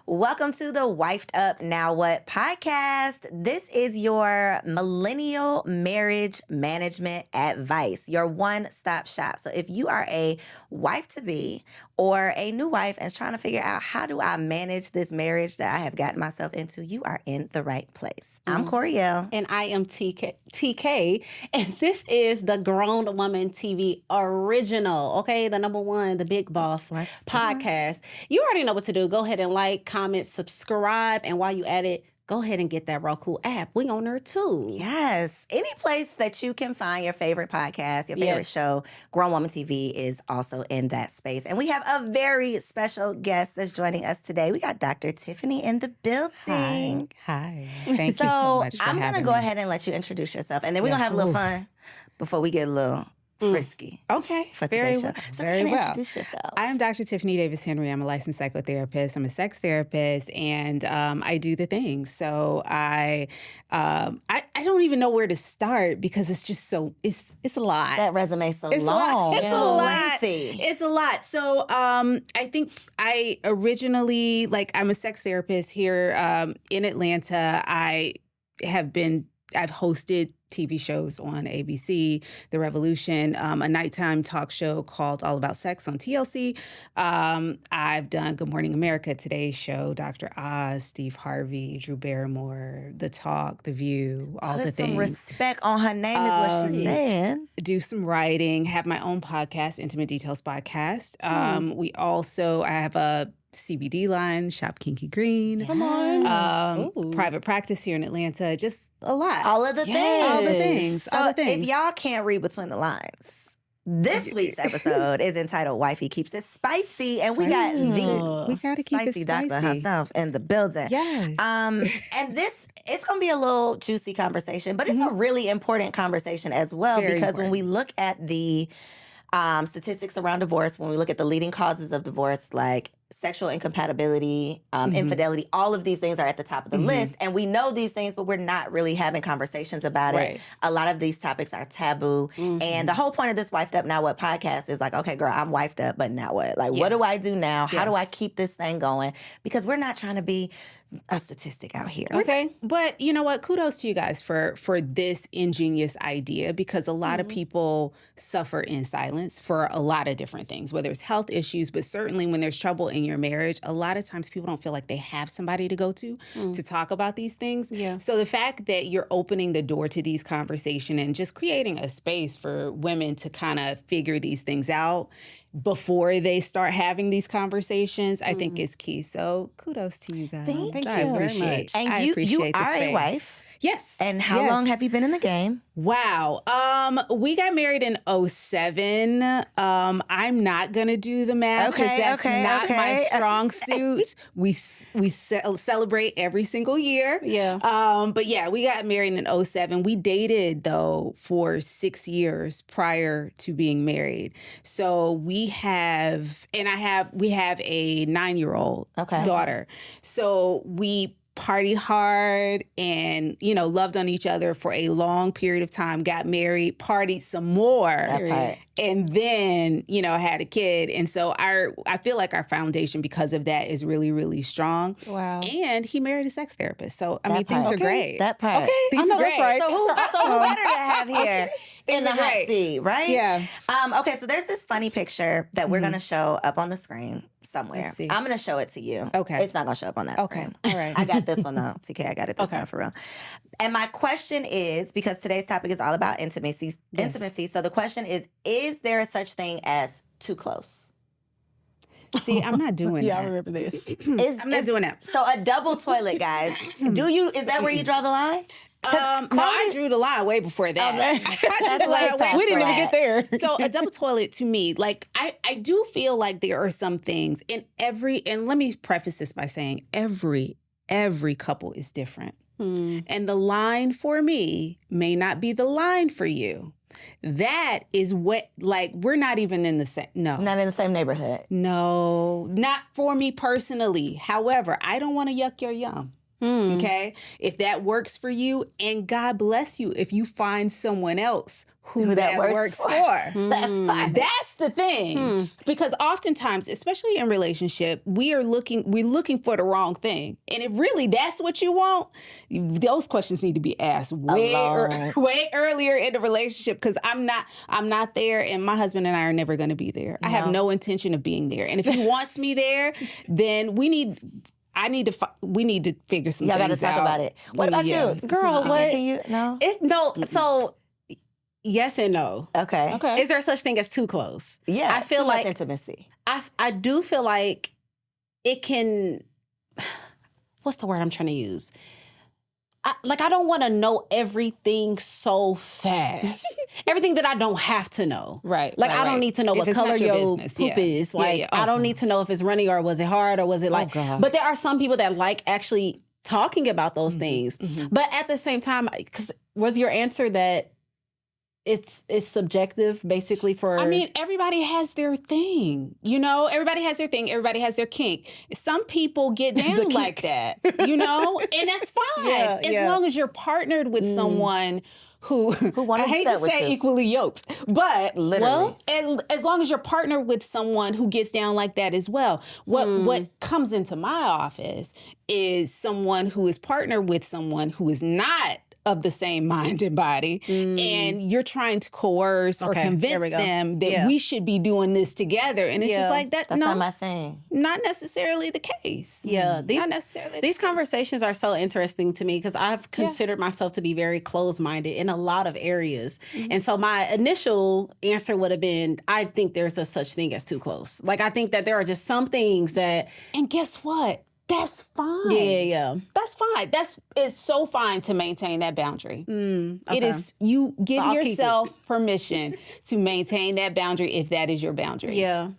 Welcome to the Wifed Up Now What podcast. This is your millennial marriage management advice, your one-stop shop. So if you are a wife-to-be or a new wife and is trying to figure out how do I manage this marriage that I have gotten myself into, you are in the right place. I'm Coriel. And I am TK. And this is the Grown Woman TV original, okay? The number one, the Big Boss podcast. You already know what to do. Go ahead and like, comment, subscribe. And while you at it, go ahead and get that Roku app. We on there too. Yes. Any place that you can find your favorite podcast, your favorite show, Grown Woman TV is also in that space. And we have a very special guest that's joining us today. We got Dr. Tiffany in the building. Hi. Thank you so much for I'm going to having go me. ahead and let you introduce yourself. And then we're going to have a little fun before we get a little frisky. Okay. For Very today's well. show. So Very well. introduce yourself. I am Dr. Tiffany Davis-Henry. I'm a licensed psychotherapist. I'm a sex therapist, and I do the things. So I don't even know where to start because it's just so it's a lot. That resume is so It's long. It's and a lot. lengthy. It's a lot. So I think I originally, I'm a sex therapist here in Atlanta. I've hosted TV shows on ABC, The Revolution, a nighttime talk show called All About Sex on TLC. I've done Good Morning America, Today's Show, Dr. Oz, Steve Harvey, Drew Barrymore, The Talk, The View, all Put the things. some respect on her name is what she's saying. Do some writing, have my own podcast, Intimate Details Podcast. I have a CBD line, Shop Kinky Green. Come on. Private practice here in Atlanta. Just a lot. All of the things. All the things. So All the things. if y'all can't read between the lines, this week's episode is entitled Wifey Keeps It Spicy. And we got the We gotta keep it spicy doctor spicy. herself in the building. Yes. And it's going to be a little juicy conversation, but it's a really important conversation as well. Very because when important. we look at the statistics around divorce, when we look at the leading causes of divorce, like sexual incompatibility, infidelity, all of these things are at the top of the list. And we know these things, but we're not really having conversations about Right. it. A lot of these topics are taboo. And the whole point of this Wifed Up Now What podcast is like, okay, girl, I'm wifed up, but now what? Like, what do Yes. I do now? How do I Yes. keep this thing going? Because we're not trying to be a statistic out here. Okay. But you know what? Kudos to you guys for this ingenious idea, because a lot of people suffer in silence for a lot of different things, whether it's health issues, but certainly when there's trouble in your marriage, a lot of times people don't feel like they have somebody to go to talk about these things. Yeah. So the fact that you're opening the door to these conversations and just creating a space for women to kind of figure these things out before they start having these conversations, I think is key. So kudos to you guys. Thank I you very appreciate. And I you appreciate the are a space. wife. Yes. And how Yes. long have you been in the game? Wow. We got married in 2007. I'm not going to do the math because that's not my strong suit. We celebrate every single year. Yeah. But yeah, we got married in 2007. We dated though for 6 years prior to being married. So we have a 9-year-old daughter. So we partied hard and, loved on each other for a long period of time, got married, partied some more, and then, had a kid. And so I feel like our foundation because of that is really, really strong. Wow. And he married a sex therapist. So, things are great. That part. Okay. Things know are that's great. right. So who better to have here in Things the are hot great. seat, right? Yeah. Okay, so there's this funny picture that we're going to show up on the screen somewhere. Let's see. I'm going to show it to you. Okay. It's not going to show up on that screen. All right. I got this one, though. TK, I got it this time for real. And my question is, because today's topic is all about intimacy. So the question is there such thing as too close? See, I'm not doing Yeah, I that. remember this. I'm not doing that. So a double toilet, guys. Is that where you draw the line? No, I drew the line way before that. That's way past We didn't even that. get there. So a double toilet to me, I do feel like there are some things and let me preface this by saying every couple is different. And the line for me may not be the line for you. That is what, we're not even in the same, no. Not in the same neighborhood. No, not for me personally. However, I don't want to yuck your yum. Okay? If that works for you, and God bless you if you find someone else who that works for. That's the thing. Because oftentimes, especially in relationship, we're looking for the wrong thing. And if really that's what you want, those questions need to be asked way earlier in the relationship, because I'm not there, and my husband and I are never going to be there. I have no intention of being there. And if he wants me there, then we need to figure some things out. Y'all got to talk about it. What about you? Girl, what? Can you, no? So yes and no. Okay. Is there such thing as too close? Yeah. I feel too like much intimacy. I do feel like it can. What's the word I'm trying to use? I don't want to know everything so fast. Everything that I don't have to know. Right. Like, I don't need to know what color your poop is. Like, I don't need to know if it's runny or was it hard or was it like. But there are some people that like actually talking about those things. But at the same time, because was your answer that it's subjective, basically? For I mean, everybody has their thing. Everybody has their thing. Everybody has their kink. Some people get down like that, and that's fine. As long as you're partnered with someone who I hate to say equally yoked, but literally, and as long as you're partnered with someone who gets down like that as well. What comes into my office is someone who is partnered with someone who is not of the same mind and body, and you're trying to coerce or convince them that we should be doing this together, and it's just like that. That's not my thing. Not necessarily the case. Yeah, not necessarily. These conversations are so interesting to me because I've considered myself to be very closed-minded in a lot of areas, and so my initial answer would have been, I think there's a such thing as too close. Like, I think that there are just some things that, and guess what? That's fine. Yeah. That's fine. It's so fine to maintain that boundary. Okay. It is, you give yourself permission to maintain that boundary if that is your boundary. Yeah.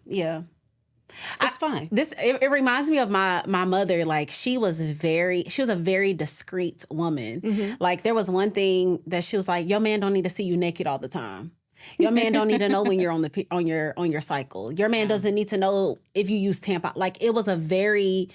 It's fine. It reminds me of my mother. Like, she was a very discreet woman. Like, there was one thing that she was like, your man don't need to see you naked all the time. Your man don't need to know when you're on your cycle. Your man doesn't need to know if you use tampon. Like, it was a very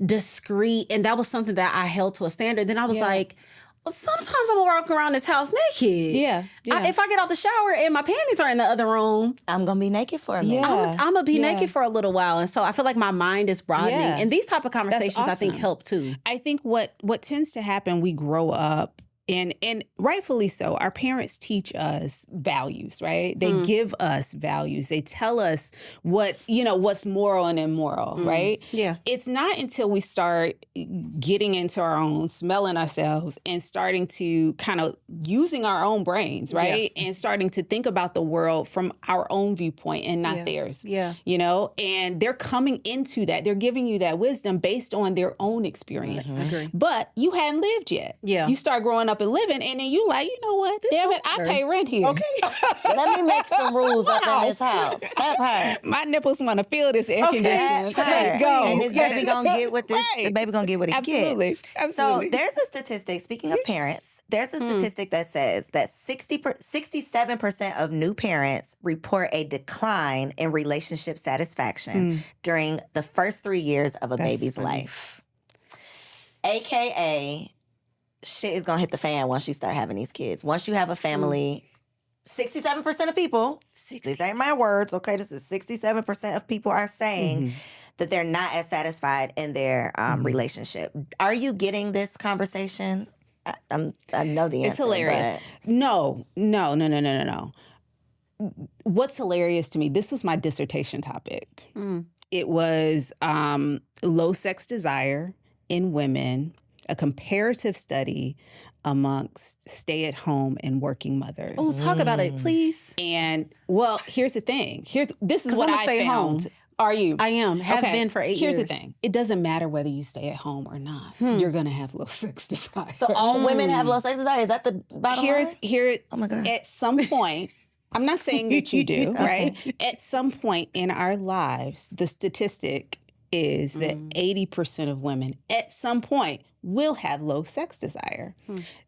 discreet, and that was something that I held to a standard. Then I was like, well, sometimes I'm gonna walk around this house naked. Yeah. If I get out the shower and my panties are in the other room, I'm gonna be naked for a minute. I'm gonna be naked for a little while, and so I feel like my mind is broadening. And these type of conversations, awesome. I think, help too. I think what tends to happen, we grow up. And rightfully so, our parents teach us values, right? They give us values. They tell us what's moral and immoral, right? Yeah. It's not until we start getting into our own, smelling ourselves, and starting to kind of using our own brains, right? Yeah. And starting to think about the world from our own viewpoint and not theirs. Yeah. And they're coming into that. They're giving you that wisdom based on their own experience. Agree. But you hadn't lived yet. Yeah. You start growing up and living, and then you like, you know what? Damn it, I pay rent here. Okay. Let me make some rules up in this house. That part. My nipples want to feel this air conditioning. Let's go. And this baby gonna get what this. The baby gonna get what it Absolutely. So there's a statistic. Speaking of parents, there's a statistic that says that 67% of new parents report a decline in relationship satisfaction during the first 3 years of a baby's life. AKA, shit is gonna hit the fan once you start having these kids. Once you have a family, 67% of people, these ain't my words, okay? This is 67% of people are saying that they're not as satisfied in their relationship. Are you getting this conversation? I know the answer. It's hilarious. No. What's hilarious to me, this was my dissertation topic. It was low sex desire in women, a comparative study amongst stay-at-home and working mothers. Oh, talk about it, please. And, well, here's the thing. This is what I'm I stay found. home. Are you? I am. Have been for 8 years. Here's the thing. It doesn't matter whether you stay at home or not. You're going to have low sex desire. So all women have low sex desire? Is that the bottom line? Oh, my God. At some point, I'm not saying that you do, right? At some point in our lives, the statistic is that 80% of women at some point will have low sex desire.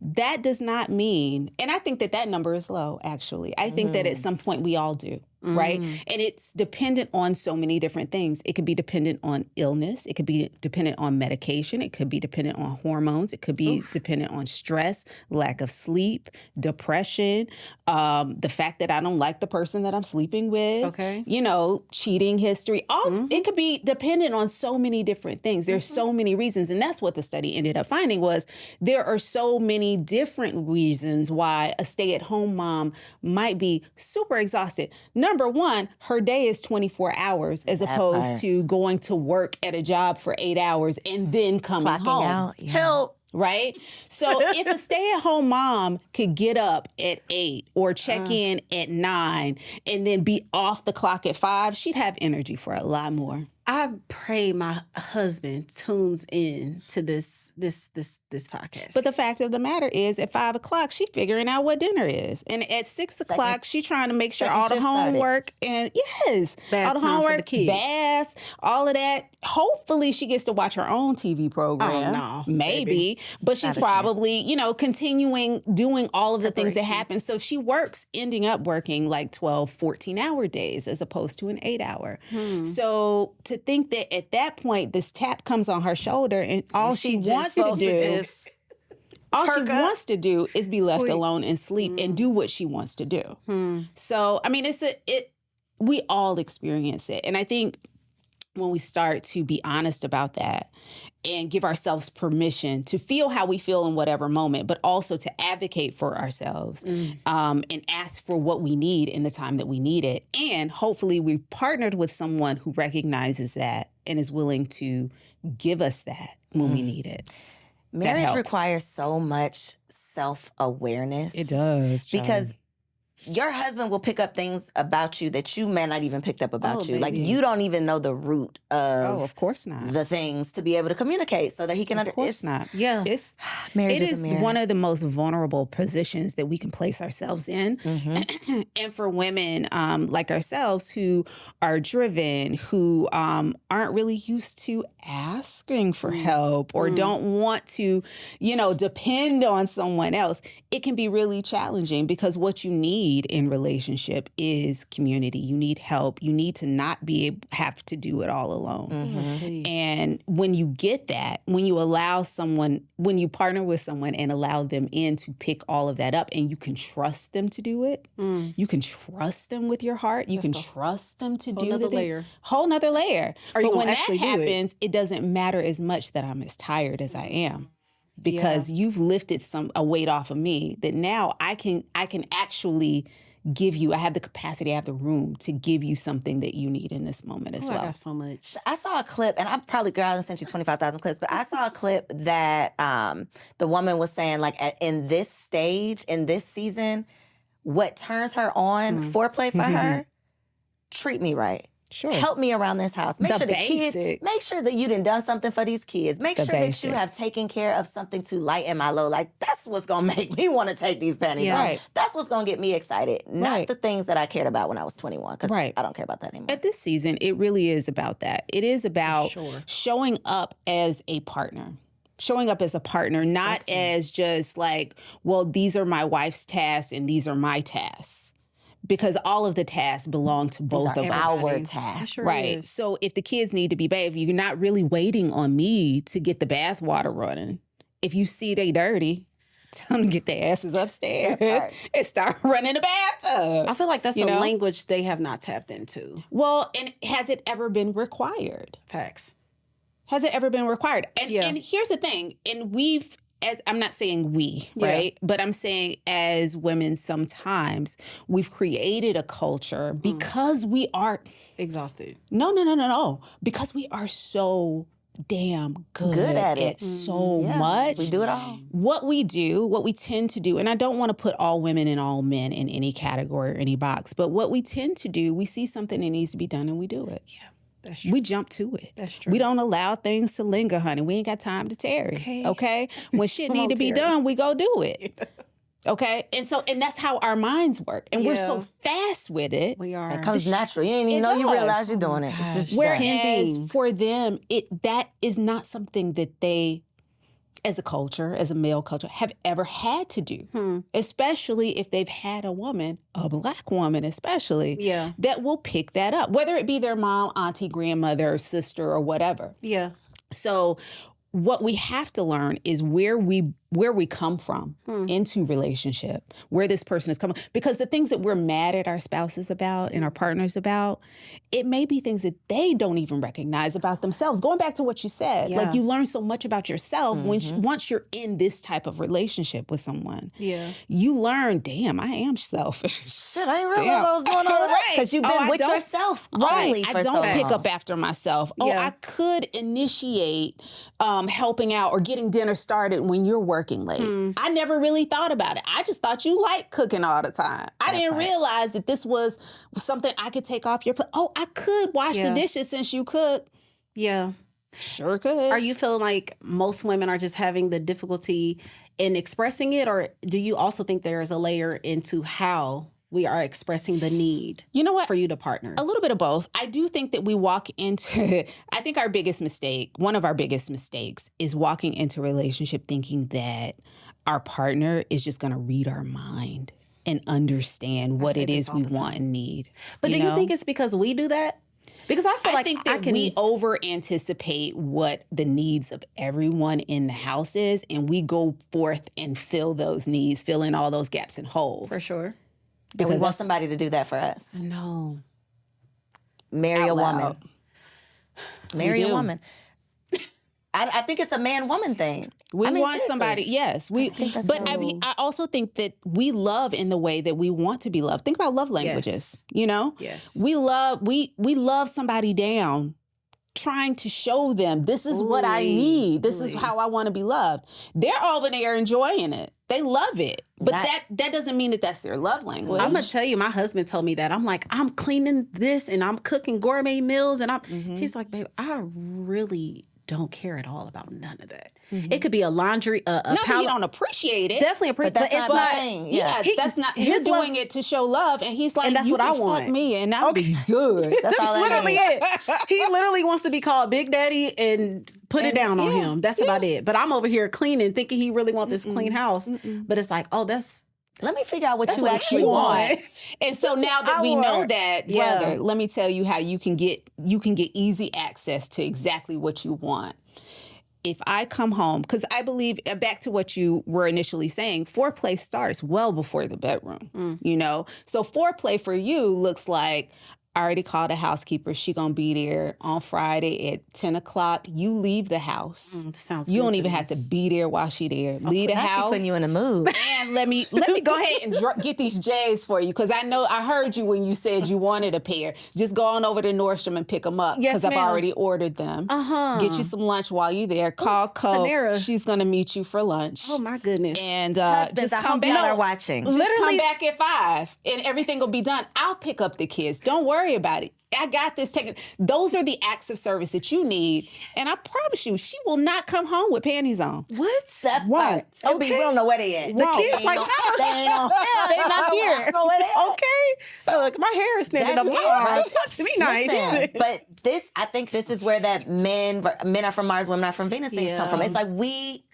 That does not mean, and I think that number is low, actually. I think that at some point we all do. right? And it's dependent on so many different things. It could be dependent on illness. It could be dependent on medication. It could be dependent on hormones. It could be dependent on stress, lack of sleep, depression, the fact that I don't like the person that I'm sleeping with, you know, cheating history. It could be dependent on so many different things. There's so many reasons. And that's what the study ended up finding was there are so many different reasons why a stay-at-home mom might be super exhausted. Number one, her day is 24 hours as opposed to going to work at a job for 8 hours and then coming home. Out. Yeah. Help. Right? So if a stay-at-home mom could get up at 8 or check in at 9 and then be off the clock at 5, she'd have energy for a lot more. I pray my husband tunes in to this podcast. But the fact of the matter is, at 5 o'clock, she figuring out what dinner is, and at 6 o'clock, she trying to make sure all the homework and all the homework, the kids. baths, all of that. Hopefully, she gets to watch her own TV program. Oh, no, maybe, baby. but she's probably continuing doing all of the things that happen. So she ending up working like 12, 14-hour days as opposed to an 8-hour. So to think that at that point, this tap comes on her shoulder and all she wants to do is be left alone and sleep and do what she wants to do. So, I mean, we all experience it. And I think when we start to be honest about that and give ourselves permission to feel how we feel in whatever moment, but also to advocate for ourselves and ask for what we need in the time that we need it. And hopefully we've partnered with someone who recognizes that and is willing to give us that when we need it. Marriage requires so much self-awareness. It does. Because your husband will pick up things about you that you may not even picked up about you. Baby. Like, you don't even know the root of course not. The things to be able to communicate so that he can understand. Of course not. Yeah. Marriage is one of the most vulnerable positions that we can place ourselves in. And for women like ourselves who are driven, who aren't really used to asking for help or don't want to, depend on someone else, it can be really challenging because what you need in relationship is community. You need help. You need to not have to do it all alone. And when you get that, when you partner with someone and allow them in to pick all of that up and you can trust them to do it, you can trust them with your heart, you can trust them to do the thing. Whole nother layer. But when that happens, it doesn't matter as much that I'm as tired as I am. Because you've lifted a weight off of me that now I can actually give you. I have the capacity, I have the room to give you something that you need in this moment as well. I got so much. I saw a clip, and I'm probably, girl, I sent you 25,000 clips, but I saw a clip that the woman was saying, like, in this stage, in this season, what turns her on, foreplay for her, treat me right. Sure. Help me around this house. Make sure that you done something for these kids. Make sure that you have taken care of something to lighten my load. Like, that's what's going to make me want to take these panties off. Right. That's what's going to get me excited. Not the things that I cared about when I was 21, because I don't care about that anymore. At this season, it really is about that. It is about showing up as a partner. Showing up as a partner, not as just like, well, these are my wife's tasks and these are my tasks. Because all of the tasks belong to both of us. Our tasks. Right. So if the kids need to be bathed, you're not really waiting on me to get the bath water running. If you see they dirty, tell them to get their asses upstairs and start running the bathtub. I feel like that's a language they have not tapped into. Well, and has it ever been required? Facts. Has it ever been required? And here's the thing, and I'm not saying we, right? But I'm saying as women, sometimes we've created a culture because we are exhausted. No. Because we are so damn good at it so much. We do it all. What we tend to do, and I don't want to put all women and all men in any category or any box, but what we tend to do, we see something that needs to be done and we do it. Yeah. That's true. We jump to it. That's true. We don't allow things to linger, honey. We ain't got time to tarry. Okay? When shit need to be done, we go do it. Okay? And that's how our minds work. And we're so fast with it. We are. It comes natural. You ain't even know you realize you're doing it. It's just whereas for them, that is not something that they as a culture, as a male culture, have ever had to do, especially if they've had a woman, a Black woman especially, that will pick that up, whether it be their mom, auntie, grandmother, sister, or whatever. Yeah. So what we have to learn is where we come from into relationship, where this person is coming. Because the things that we're mad at our spouses about and our partners about, it may be things that they don't even recognize about themselves. Going back to what you said, like you learn so much about yourself once you're in this type of relationship with someone. Yeah. You learn, damn, I am selfish. Shit, I didn't realize I was doing all of that. Because you've been with yourself wrongly for so long. I don't pick up after myself. Oh, I could initiate helping out or getting dinner started when you're working late. I never really thought about it. I just thought you liked cooking all the time. I didn't realize that this was something I could take off your plate. Oh, I could wash the dishes since you cook. Yeah. Sure could. Are you feeling like most women are just having the difficulty in expressing it, or do you also think there is a layer into how we are expressing the need, you know what, for you to partner? A little bit of both. I do think that we walk into, I think our biggest mistake, one of our biggest mistakes is walking into a relationship thinking that our partner is just going to read our mind and understand what it is we want and need. But do you think it's because we do that? Because I feel like think that we over anticipate what the needs of everyone in the house is, and we go forth and fill those needs, fill in all those gaps and holes. For sure. And we want somebody to do that for us. No. Marry a woman. Marry a do. woman. I think it's a man-woman thing. We want seriously. somebody, yes. I mean, I also think that we love in the way that we want to be loved. Think about love languages, you know? Yes. We love somebody down, trying to show them this is what I need. This is how I want to be loved. They're over there enjoying it. They love it. But that doesn't mean that that's their love language. I'm going to tell you, my husband told me that. I'm like, I'm cleaning this and I'm cooking gourmet meals. And he's like, babe, I really don't care at all about none of that. It could be a laundry, not that he don't appreciate it. Definitely appreciate but it. But it's not not. thing. Yeah, that's not. He's doing it to show love, and he's like, and that's you what I can want. fuck me, and I'll be good. That's all I literally need. it. He literally wants to be called Big Daddy and put it down on him. That's about it. But I'm over here cleaning, thinking he really wants this clean house. But it's like, oh, let me figure out what you what actually you want. And so now that we know that, brother, let me tell you how you can get easy access to exactly what you want. If I come home, because I believe, back to what you were initially saying, foreplay starts well before the bedroom, you know? So foreplay for you looks like, I already called a housekeeper. She gonna be there on Friday at 10 o'clock. You leave the house. Sounds you good don't to even me. have to be there while she there. Leave the Now house. she putting you in a mood. And let me go ahead and get these J's for you, because I heard you when you said you wanted a pair. Just go on over to Nordstrom and pick them up, because I've already ordered them. Get you some lunch while you're there. Call Koe. Panera. She's gonna meet you for lunch. Oh my goodness. And Husbands, just I come hope back. y'all are watching. Just come back at 5 and everything will be done. I'll pick up the kids. Don't worry about it. I got this taken. Those are the acts of service that you need. And I promise you, she will not come home with panties on. What? What? Okay. We don't know where they at. The kids like, they ain't on. they're not here. I don't know where they at. Okay. Look, my hair is standing That's up. it, Oh, right? talk to me nice. Listen, but I think this is where that men are from Mars, women are from Venus things come from. It's like we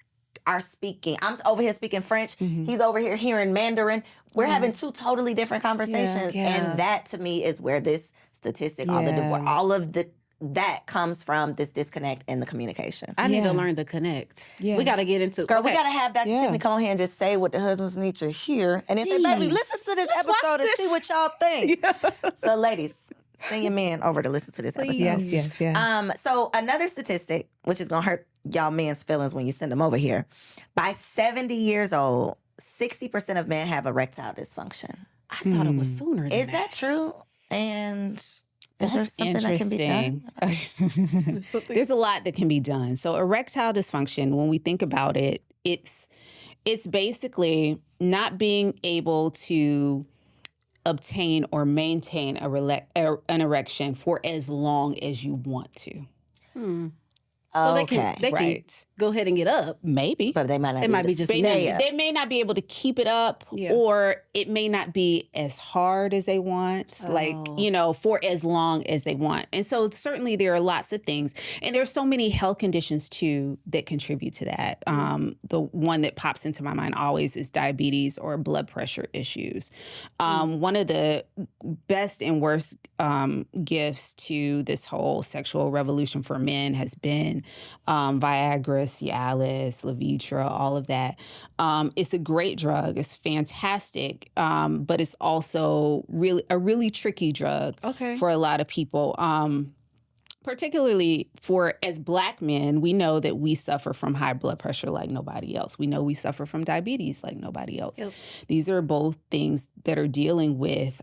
are speaking. I'm over here speaking French. He's over here hearing Mandarin. We're having two totally different conversations. And that to me is where this statistic, all the divorce, all of that comes from this disconnect in the communication. I need to learn to connect. Yeah. We got to get into Girl, we got to have Dr. Tiffany come on here and just say what the husbands need to hear. And then say, baby, listen to this episode and see what y'all think. So ladies, send your men over to listen to this episode. Yes. So another statistic, which is going to hurt y'all men's feelings when you send them over here. By 70 years old, 60% of men have erectile dysfunction. I thought it was sooner than Is that true? And is there something that can be done? There's a lot that can be done. So erectile dysfunction, when we think about it, it's basically not being able to obtain or maintain an erection for as long as you want to. So they Okay. can go ahead and get up. Maybe. But they might not It might be just stay up. They may not be able to keep it up, or it may not be as hard as they want, for as long as they want. And so certainly there are lots of things. And there's so many health conditions too that contribute to that. The one that pops into my mind always is diabetes or blood pressure issues. One of the best and worst gifts to this whole sexual revolution for men has been Viagra, Cialis, Levitra, all of that. It's a great drug. It's fantastic, but it's also a really tricky drug for a lot of people. Particularly as Black men, we know that we suffer from high blood pressure like nobody else. We know we suffer from diabetes like nobody else. Yep. These are both things that are dealing with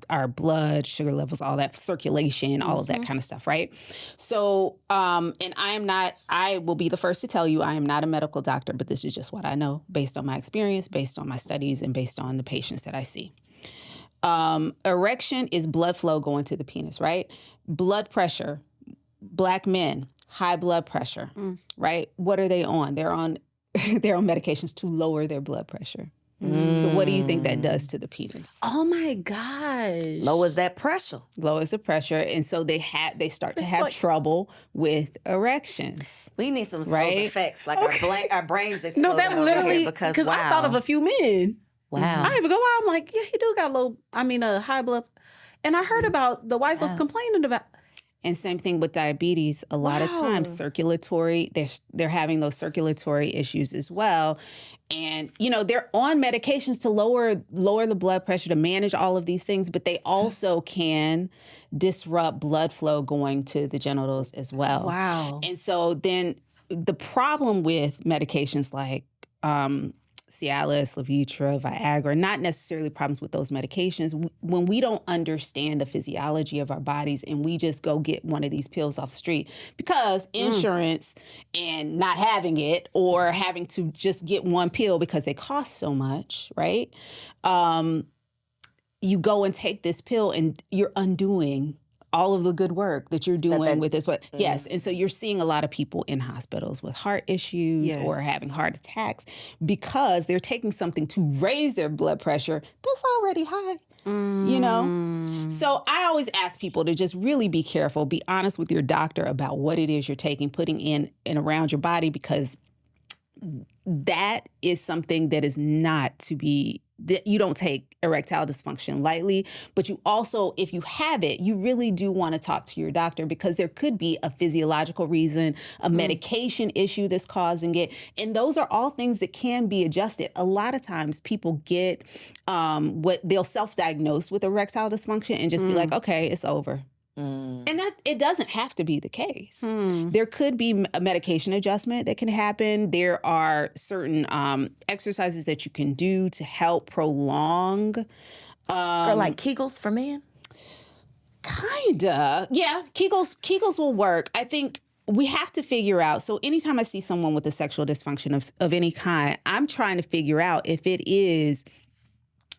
our blood, sugar levels, all that, circulation, all of that kind of stuff, right? So, and I will be the first to tell you, I am not a medical doctor, but this is just what I know based on my experience, based on my studies, and based on the patients that I see. Erection is blood flow going to the penis, right? Blood pressure, Black men, high blood pressure, right? What are they on? They're on medications to lower their blood pressure. So what do you think that does to the penis? Oh my gosh. Lowers that pressure. Lowers the pressure. And so they start to have trouble with erections. We need some of those effects, like our brains exploding. No, that literally, because I thought of a few men. Wow. I ain't even gonna lie, I'm like, yeah, he do got a high blood. And I heard about the wife was complaining about. And same thing with diabetes. A lot of times circulatory, they're having those circulatory issues as well. And, they're on medications to lower the blood pressure, to manage all of these things, but they also can disrupt blood flow going to the genitals as well. Wow. And so then the problem with medications like Cialis, Levitra, Viagra, not necessarily problems with those medications. When we don't understand the physiology of our bodies and we just go get one of these pills off the street because insurance and not having it, or having to just get one pill because they cost so much, right? You go and take this pill and you're undoing all of the good work that you're doing with this. Yes. And so you're seeing a lot of people in hospitals with heart issues or having heart attacks because they're taking something to raise their blood pressure that's already high, So I always ask people to just really be careful, be honest with your doctor about what it is you're taking, putting in and around your body, because that is something that is not to be, that you don't take erectile dysfunction lightly, but you also, if you have it, you really do want to talk to your doctor, because there could be a physiological reason, a medication issue that's causing it. And those are all things that can be adjusted. A lot of times people get what they'll self-diagnose with erectile dysfunction and just be like, okay, it's over. And it doesn't have to be the case. There could be a medication adjustment that can happen. There are certain exercises that you can do to help prolong. Or like Kegels for men? Kinda. Yeah, Kegels will work. I think we have to figure out. So anytime I see someone with a sexual dysfunction of any kind, I'm trying to figure out if it is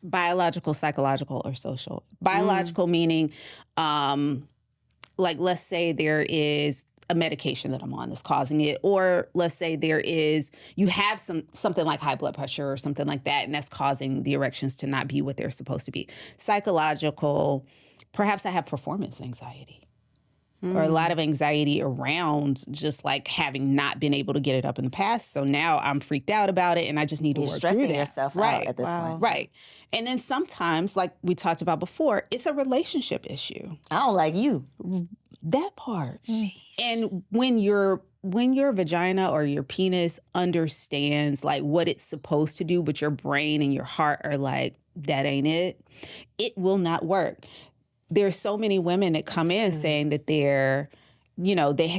biological, psychological, or social. Biological meaning, like, let's say there is a medication that I'm on that's causing it, or let's say you have something like high blood pressure or something like that, and that's causing the erections to not be what they're supposed to be. Psychological, perhaps I have performance anxiety. Or a lot of anxiety around just like having not been able to get it up in the past. So now I'm freaked out about it and I just need to work through that. You're stressing yourself out at this point. Right. And then sometimes, like we talked about before, it's a relationship issue. I don't like you. That part. And when your vagina or your penis understands like what it's supposed to do, but your brain and your heart are like, that ain't it, it will not work. There's so many women that come in saying that they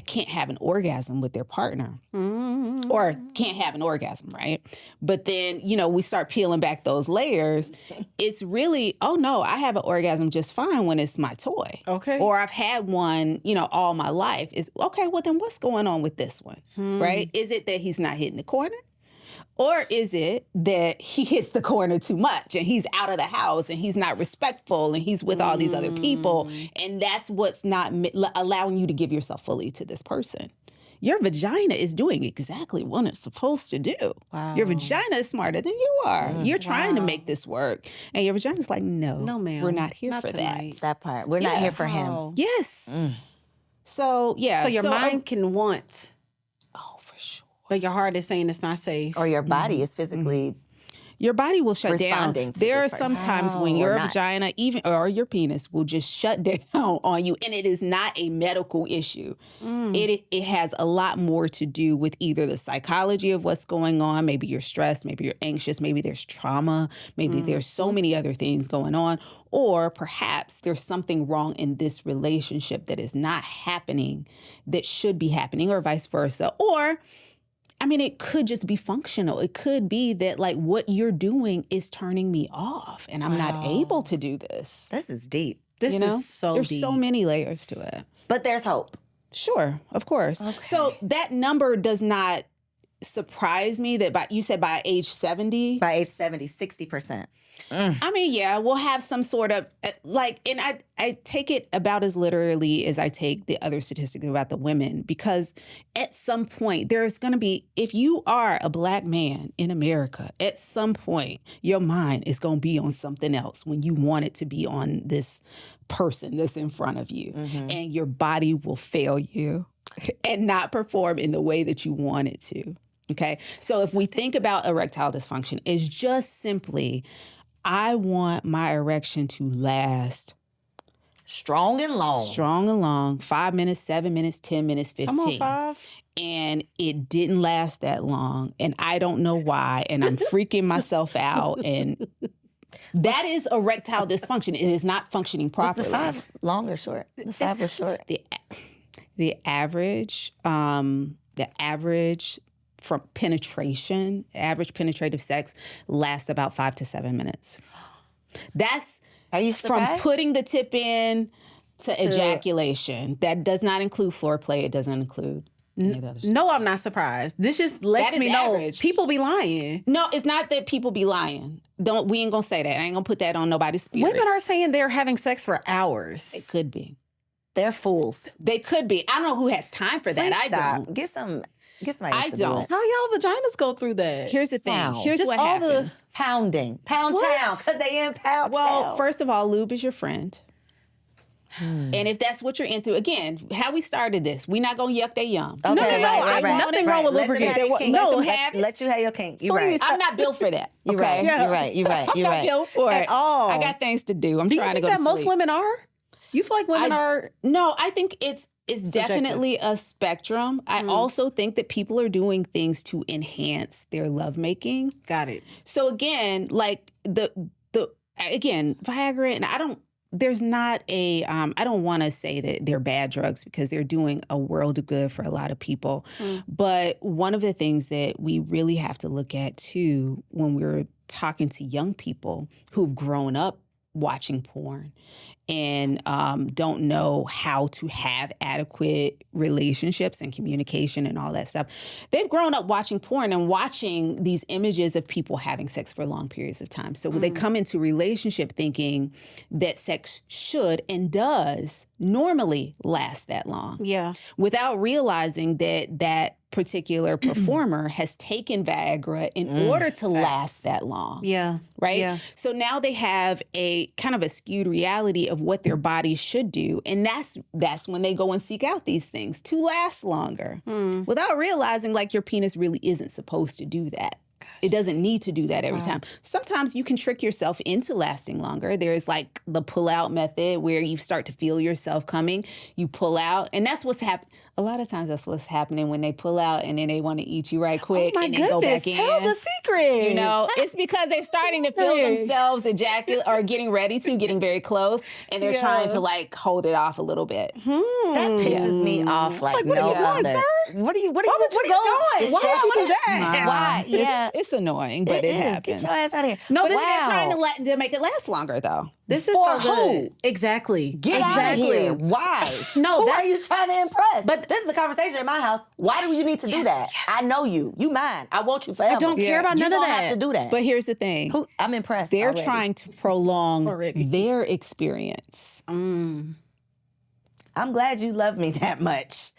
can't have an orgasm with their partner or can't have an orgasm, right? But then, we start peeling back those layers. It's really, oh no, I have an orgasm just fine when it's my toy. Okay. Or I've had one, all my life. Is okay, well then what's going on with this one, right? Is it that he's not hitting the corner? Or is it that he hits the corner too much and he's out of the house and he's not respectful and he's with all these other people, and that's what's not allowing you to give yourself fully to this person? your vagina is doing exactly what it's supposed to do. Wow. Your vagina is smarter than you are. You're trying to make this work. And your vagina's like, no, ma'am. we're not here Not for tonight. That part. We're not here for him. Wow. Yes. So, yeah. So your mind can want, Oh, for sure. but your heart is saying it's not safe. Or your body is physically Your body will shut down. responding to There are this person. some times when Or your not. vagina, even or your penis, will just shut down on you, and it is not a medical issue. It has a lot more to do with either the psychology of what's going on. Maybe you're stressed. Maybe you're anxious. Maybe there's trauma. Maybe there's so many other things going on, or perhaps there's something wrong in this relationship that is not happening that should be happening, or vice versa, or. I mean, it could just be functional. It could be that like what you're doing is turning me off and I'm not able to do this. This is deep. This You know, is so there's deep. so many layers to it. But there's hope. Sure, of course. So that number does not surprise me that you said by age 70. By age 70, 60%. I mean, yeah, we'll have some sort of and I take it about as literally as I take the other statistics about the women, because at some point there's going to be, if you are a Black man in America, at some point your mind is going to be on something else when you want it to be on this person that's in front of you, and your body will fail you and not perform in the way that you want it to. Okay. So if we think about erectile dysfunction, it's just simply, I want my erection to last Strong and long. strong and long, 5 minutes, 7 minutes, 10 minutes, 15. Come on, 5. And it didn't last that long. And I don't know why. And I'm freaking myself out. And that is erectile dysfunction. It is not functioning Was properly. the 5 long or short? The 5 was short. The average from penetration, average penetrative sex lasts about 5 to 7 minutes. That's Are you from surprised? putting the tip in to ejaculation. That does not include foreplay. It doesn't include any of the other stuff. No, I'm not surprised. This just lets That is me know average. people be lying. No, it's not that people be lying. We ain't gonna say that. I ain't gonna put that on nobody's spirit. Women are saying they're having sex for hours. It could be. They're fools. They could be. I don't know who has time for that. Please I stop. don't. Get some I else to do don't. it. How y'all vaginas go through that? Here's the thing. Wow. Here's Just what all the- happens. Pounding. Pound What? town. Because they in pound Well, town. first of all, lube is your friend. And if that's what you're into, again, how we started this, we're not gonna yuck they yum. Okay, no, right, I- right, nothing wrong with Let them lubricant. have your kink. No, let them have it. let you have your kink. You're right. I'm not built for that. You're okay? right. Yeah. You're right. You're right. You're I'm not right. built for At it. all. I got things to do. I'm Do you trying to think go that to most sleep. women are? You feel like women are? No, I think it's definitely a spectrum. I also think that people are doing things to enhance their lovemaking. Got it. So again, like the Viagra, and there's not a, I don't want to say that they're bad drugs because they're doing a world of good for a lot of people. But one of the things that we really have to look at too, when we're talking to young people who've grown up watching porn and don't know how to have adequate relationships and communication and all that stuff. They've grown up watching porn and watching these images of people having sex for long periods of time. So they come into relationship thinking that sex should and does normally last that long. Yeah. Without realizing that that particular performer has taken Viagra in order to last that long. Yeah. Right? Yeah. So now they have a kind of a skewed reality of what their bodies should do. And that's when they go and seek out these things to last longer without realizing like your penis really isn't supposed to do that. It doesn't need to do that every time. Sometimes you can trick yourself into lasting longer. There's like the pull out method where you start to feel yourself coming. You pull out, and that's what's happening. A lot of times that's what's happening when they pull out and then they want to eat you right quick Oh my and then go goodness. back in. Tell the secret. You know, it's because they're starting to feel themselves ejaculate or getting very close, and they're trying to like hold it off a little bit. That pisses me off like what no are you doing, other. sir? What are you would doing? Why would you do that? Why? Yeah. It's annoying, but it is. happens. Get your ass out of here. No, but wow. they're trying to make it last longer, though. This is For so who? good. Exactly. Get out of here. Why? No, Who that's- are you trying to impress? But- this is a conversation in my house. Why do you need to do that? I know you. You mine. I want you forever. I don't care about you none of don't that. have to do that. But here's the thing. I'm impressed. They're already. trying to prolong Already. their experience. I'm glad you love me that much.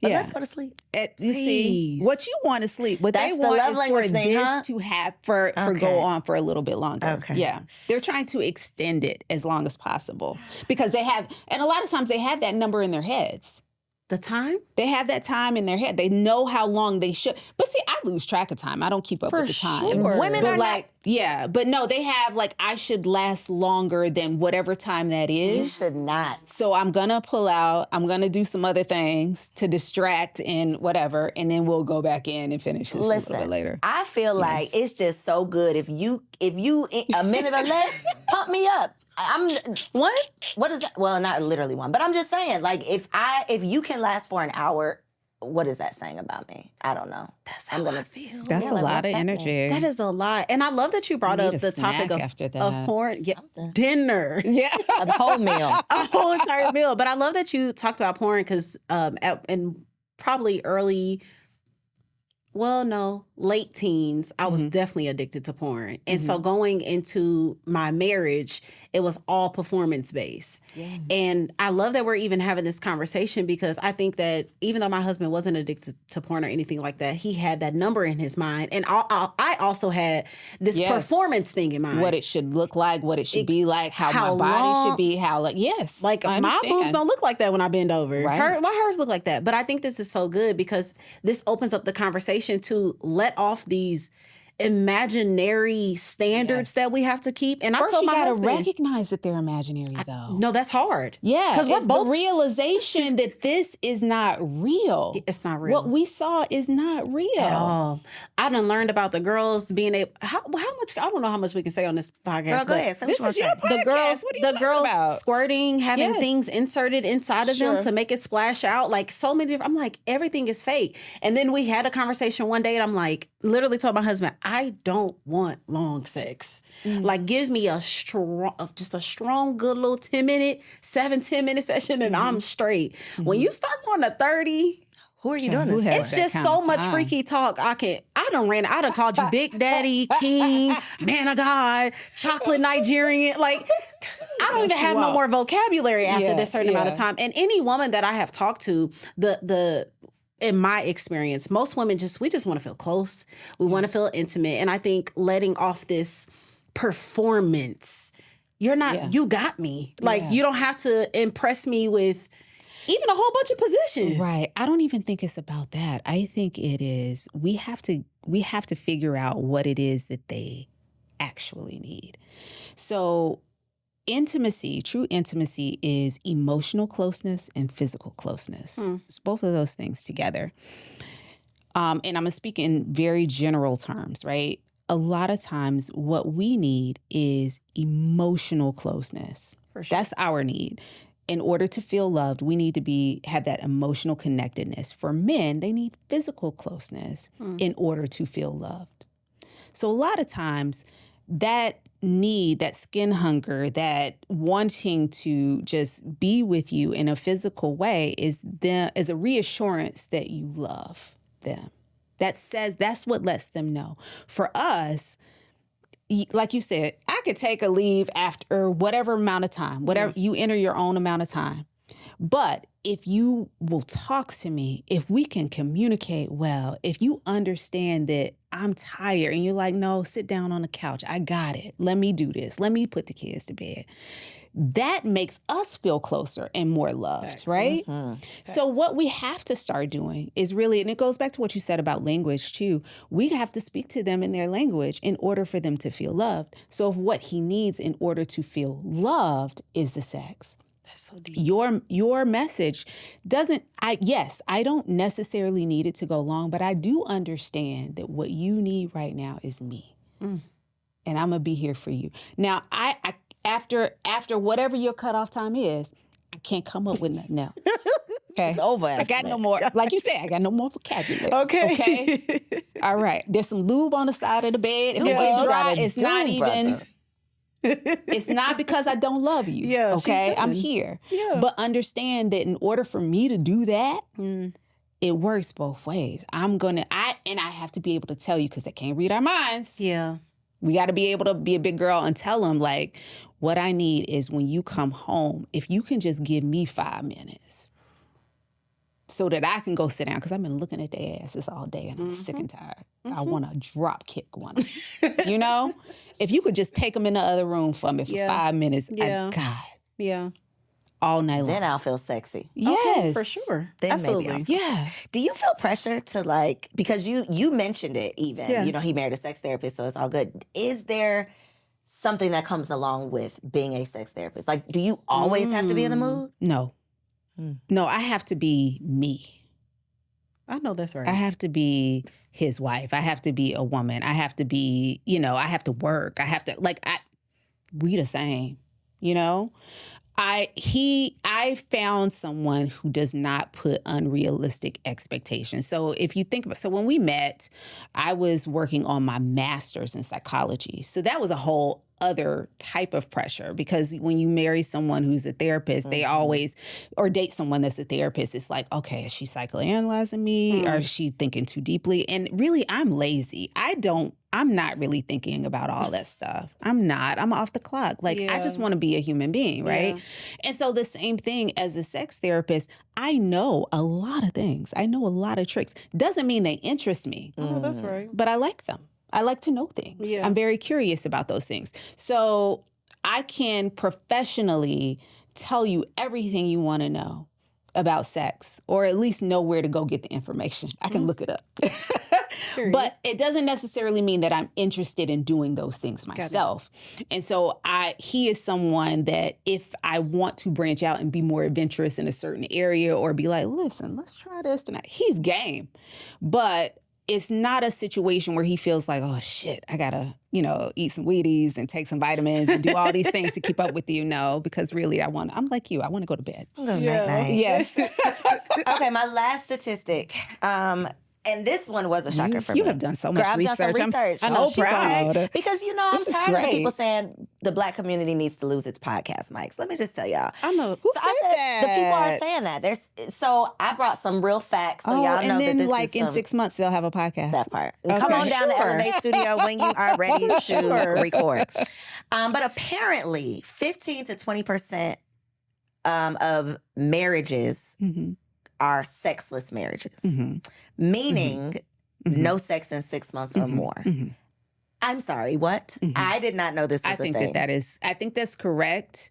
But let's go to sleep. You see, what you want to sleep. What That's they the want love is for language thing, this huh? to have for go on for a little bit longer. Okay. Yeah. They're trying to extend it as long as possible because they have, and a lot of times they have that number in their heads. The time? They have that time in their head. They know how long they should. But see, I lose track of time. I don't keep up with the time. Sure. Women But are like, yeah, but no, they have like, I should last longer than whatever time that is. You should not. So I'm going to pull out. I'm going to do some other things to distract and whatever. And then we'll go back in and finish this a little bit later. I feel like it's just so good if you a minute or less, pump me up. What is that? Well, not literally one, but I'm just saying, like, if you can last for an hour, what is that saying about me? I don't know. That's how I feel. That's a lot of energy. That is a lot. And I love that you brought up the topic of porn. Yeah, dinner. Yeah. A whole meal. A whole entire meal. But I love that you talked about porn because in probably late teens, I was definitely addicted to porn. And so going into my marriage, it was all performance-based. Yeah. And I love that we're even having this conversation because I think that even though my husband wasn't addicted to porn or anything like that, he had that number in his mind. And I also had this performance thing in mind. What it should look like, what it should be like, how my body should be, like my boobs don't look like that when I bend over. Right. Hers look like that. But I think this is so good because this opens up the conversation to let off these imaginary standards that we have to keep. And first, I told my husband, husband, recognize that they're imaginary, though. No, that's hard. Yeah, because we're both the realization that this is not real. It's not real. What we saw is not real at all. I done learned about the girls being able. How much? I don't know how much we can say on this podcast. Girl, go ahead. This is your podcast. The girls about? Squirting, having things inserted inside of them to make it splash out. Like so many different. I'm like, everything is fake. And then we had a conversation one day, and I'm like, literally told my husband, I don't want long sex. Like, give me a strong, good little 10 minute session, and I'm straight. When you start going to 30. Who are you doing this for? It's just so much freaky talk. I done called you Big Daddy, King, Man of God, Chocolate Nigerian. Like, I don't even have no more vocabulary after this certain amount of time. And any woman that I have talked to, in my experience, most women we just want to feel close. We want to feel intimate. And I think letting off this performance, you got me. Like, you don't have to impress me with even a whole bunch of positions. Right. I don't even think it's about that. I think it is, we have to figure out what it is that they actually need. So true intimacy is emotional closeness and physical closeness. It's both of those things together. And I'm going to speak in very general terms, right? A lot of times what we need is emotional closeness. For sure. That's our need. In order to feel loved, we need to have that emotional connectedness. For men, they need physical closeness in order to feel loved. So a lot of times that need, that skin hunger, that wanting to just be with you in a physical way is a reassurance that you love them. That's what lets them know. For us, like you said, I could take a leave after whatever amount of time, you enter your own amount of time. But if you will talk to me, if we can communicate well, if you understand that I'm tired and you're like, no, sit down on the couch. I got it. Let me do this. Let me put the kids to bed. That makes us feel closer and more loved, right? So what we have to start doing is really, and it goes back to what you said about language too, we have to speak to them in their language in order for them to feel loved. So if what he needs in order to feel loved is the sex. That's so deep. Your message I don't necessarily need it to go long, but I do understand that what you need right now is me. And I'm going to be here for you. Now, after whatever your cutoff time is, I can't come up with nothing else. Okay. It's over. I got no more. Like you said, I got no more vocabulary. Okay. All right. There's some lube on the side of the bed. If it gets dry, it's not even. It's not because I don't love you. Yeah. Okay. I'm here. Yeah. But understand that in order for me to do that, it works both ways. I have to be able to tell you because they can't read our minds. Yeah. We got to be able to be a big girl and tell them, like, what I need is when you come home, if you can just give me 5 minutes so that I can go sit down, because I've been looking at their asses all day and I'm sick and tired. I want to drop kick one of them. You know? If you could just take them in the other room for me for 5 minutes, God. Yeah. All night long. Then I'll feel sexy. Yes. Okay, for sure. Then Absolutely. maybe I'll feel sexy. Do you feel pressure to like, because you mentioned it even, you know, he married a sex therapist, so it's all good. Is there something that comes along with being a sex therapist? Like, do you always have to be in the mood? No. No, I have to be me. I know that's right. I have to be his wife. I have to be a woman. I have to be, you know, I have to work. I have to, like, we the same, you know? I found someone who does not put unrealistic expectations. So if you think about, so when we met, I was working on my master's in psychology. So that was a whole other type of pressure, because when you marry someone who's a therapist, they always, or date someone that's a therapist, it's like, okay, is she psychoanalyzing me? Or is she thinking too deeply? And really, I'm lazy. I'm not really thinking about all that stuff. I'm off the clock. Like, I just want to be a human being, right? Yeah. And so the same thing as a sex therapist, I know a lot of things. I know a lot of tricks. Doesn't mean they interest me. Oh, that's right. But I like them. I like to know things. Yeah. I'm very curious about those things. So I can professionally tell you everything you want to know about sex, or at least know where to go get the information. I can look it up. But it doesn't necessarily mean that I'm interested in doing those things myself. And so he is someone that if I want to branch out and be more adventurous in a certain area, or be like, listen, let's try this tonight, he's game. But it's not a situation where he feels like, oh shit, I gotta, you know, eat some Wheaties and take some vitamins and do all these things to keep up with you. No, because really I'm like you, I want to go to bed. I'm going night-night. Yes. Okay, my last statistic. And this one was a shocker for me. You have done so much research. I've done some research. I'm so proud. Because, you know, I'm tired of the people saying the Black community needs to lose its podcast mics. Let me just tell y'all. I know. Who said that? The people are saying that. So I brought some real facts so y'all know that this like is in 6 months they'll have a podcast. That part. Okay. Come on down to Elevate Studio when you are ready to record. But apparently 15 to 20% of marriages are sexless marriages, meaning no sex in 6 months or more. I'm sorry, what? I did not know this was a thing. I think that's correct.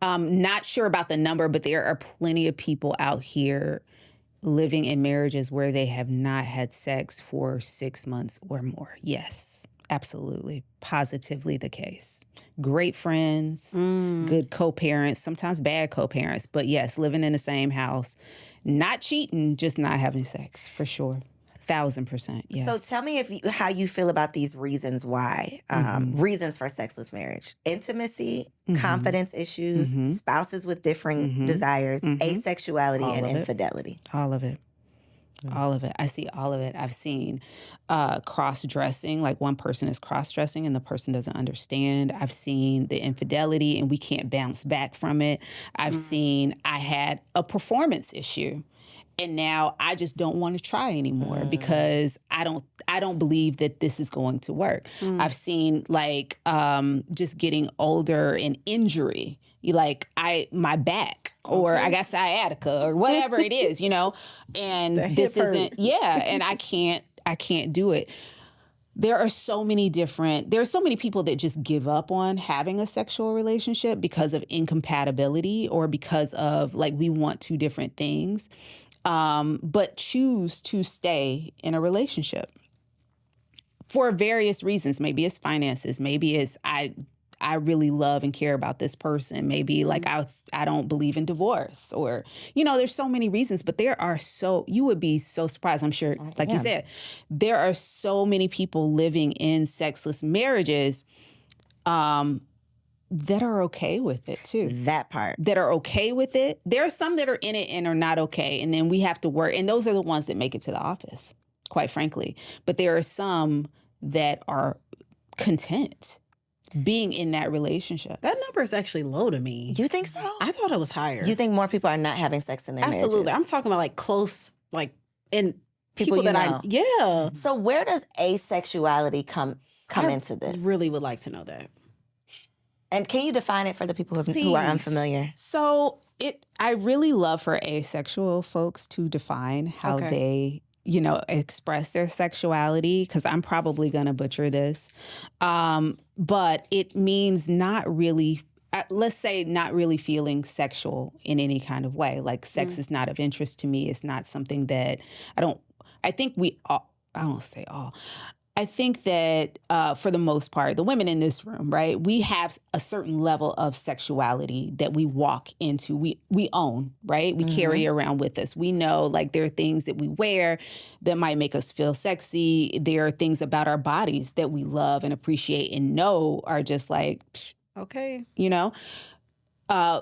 Not sure about the number, but there are plenty of people out here living in marriages where they have not had sex for 6 months or more. Yes, absolutely. Positively the case. Great friends, good co-parents, sometimes bad co-parents, but yes, living in the same house, not cheating, just not having sex, for sure. 1,000%. Yes. So tell me how you feel about these reasons why, reasons for sexless marriage: intimacy, confidence issues, spouses with differing desires, asexuality, and infidelity. All of it. All of it. I see all of it. I've seen cross-dressing, like one person is cross-dressing and the person doesn't understand. I've seen the infidelity and we can't bounce back from it. I've seen I had a performance issue and now I just don't want to try anymore because I don't believe that this is going to work. I've seen like just getting older and injury, like my back. Or I got sciatica or whatever it is, you know, and this isn't, and I can't do it. There are so many people that just give up on having a sexual relationship because of incompatibility or because of like, we want two different things, but choose to stay in a relationship for various reasons. Maybe it's finances. Maybe it's, I really love and care about this person. Maybe like I don't believe in divorce, or, you know, there's so many reasons, but you would be so surprised. I'm sure, like you said, there are so many people living in sexless marriages that are okay with it too. That part. That are okay with it. There are some that are in it and are not okay. And then we have to work. And those are the ones that make it to the office, quite frankly. But there are some that are content being in that relationship. That number is actually low to me. You think so? I thought it was higher. You think more people are not having sex in their Absolutely. marriages? I'm talking about like close, like in people that know. Yeah. So where does asexuality come into this? Really would like to know that. And can you define it for the people who are unfamiliar? So I really love for asexual folks to define how they, express their sexuality, because I'm probably going to butcher this. But it means not really, let's say not really feeling sexual in any kind of way. Like sex is not of interest to me. It's not something that I think we all, I don't say all. I think that for the most part, the women in this room, right, we have a certain level of sexuality that we walk into. We own, right? We carry around with us. We know, like, there are things that we wear that might make us feel sexy. There are things about our bodies that we love and appreciate and know are just like, psh, okay,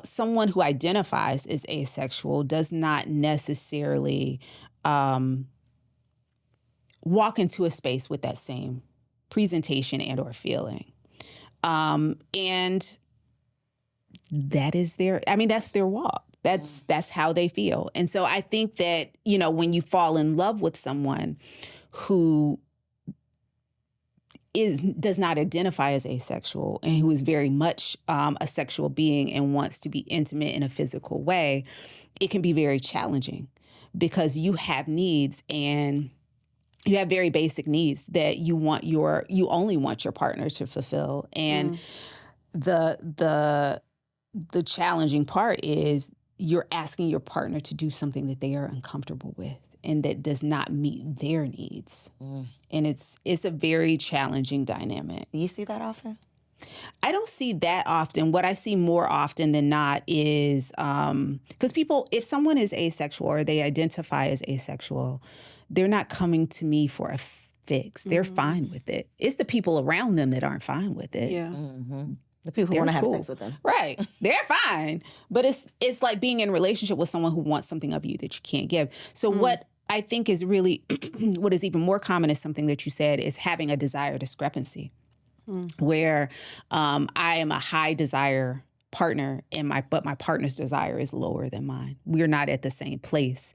someone who identifies as asexual does not necessarily walk into a space with that same presentation and or feeling. And that is that's their walk. That's how they feel. And so I think that, when you fall in love with someone who does not identify as asexual and who is very much a sexual being and wants to be intimate in a physical way, it can be very challenging because you have needs and you have very basic needs that you only want your partner to fulfill. And the challenging part is you're asking your partner to do something that they are uncomfortable with and that does not meet their needs. And it's a very challenging dynamic. Do you see that often? I don't see that often. What I see more often than not is because people, if someone is asexual or they identify as asexual, they're not coming to me for a fix. They're fine with it. It's the people around them that aren't fine with it. Yeah. The people who want to have sex with them. Right. They're fine. But it's like being in a relationship with someone who wants something of you that you can't give. So what I think is really, what is even more common is something that you said is having a desire discrepancy where I am a high desire partner but my partner's desire is lower than mine. We're not at the same place.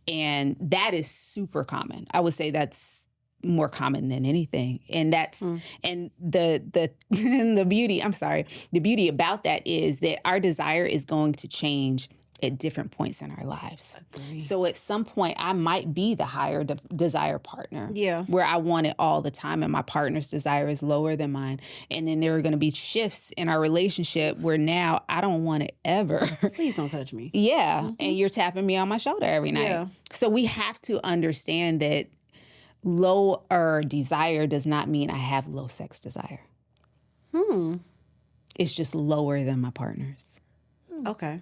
And that is super common. I would say that's more common than anything. And that's and the the beauty about that is that our desire is going to change at different points in our lives. Agreed. So at some point, I might be the higher desire partner. Yeah. Where I want it all the time and my partner's desire is lower than mine. And then there are going to be shifts in our relationship where now I don't want it ever. Please don't touch me. Yeah. And you're tapping me on my shoulder every night. Yeah. So we have to understand that lower desire does not mean I have low sex desire. It's just lower than my partner's. Okay.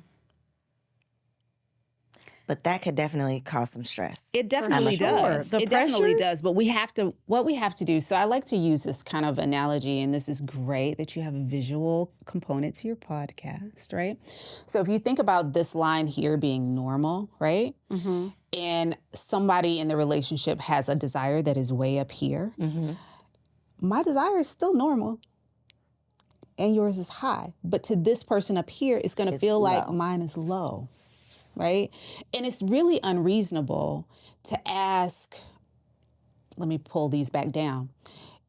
But that could definitely cause some stress. It definitely does. The it pressure? definitely does. But what we have to do, so I like to use this kind of analogy, and this is great that you have a visual component to your podcast, right? So if you think about this line here being normal, right? And somebody in the relationship has a desire that is way up here. My desire is still normal. And yours is high. But to this person up here, it's going to feel like mine is low. Right? And it's really unreasonable to ask, let me pull these back down.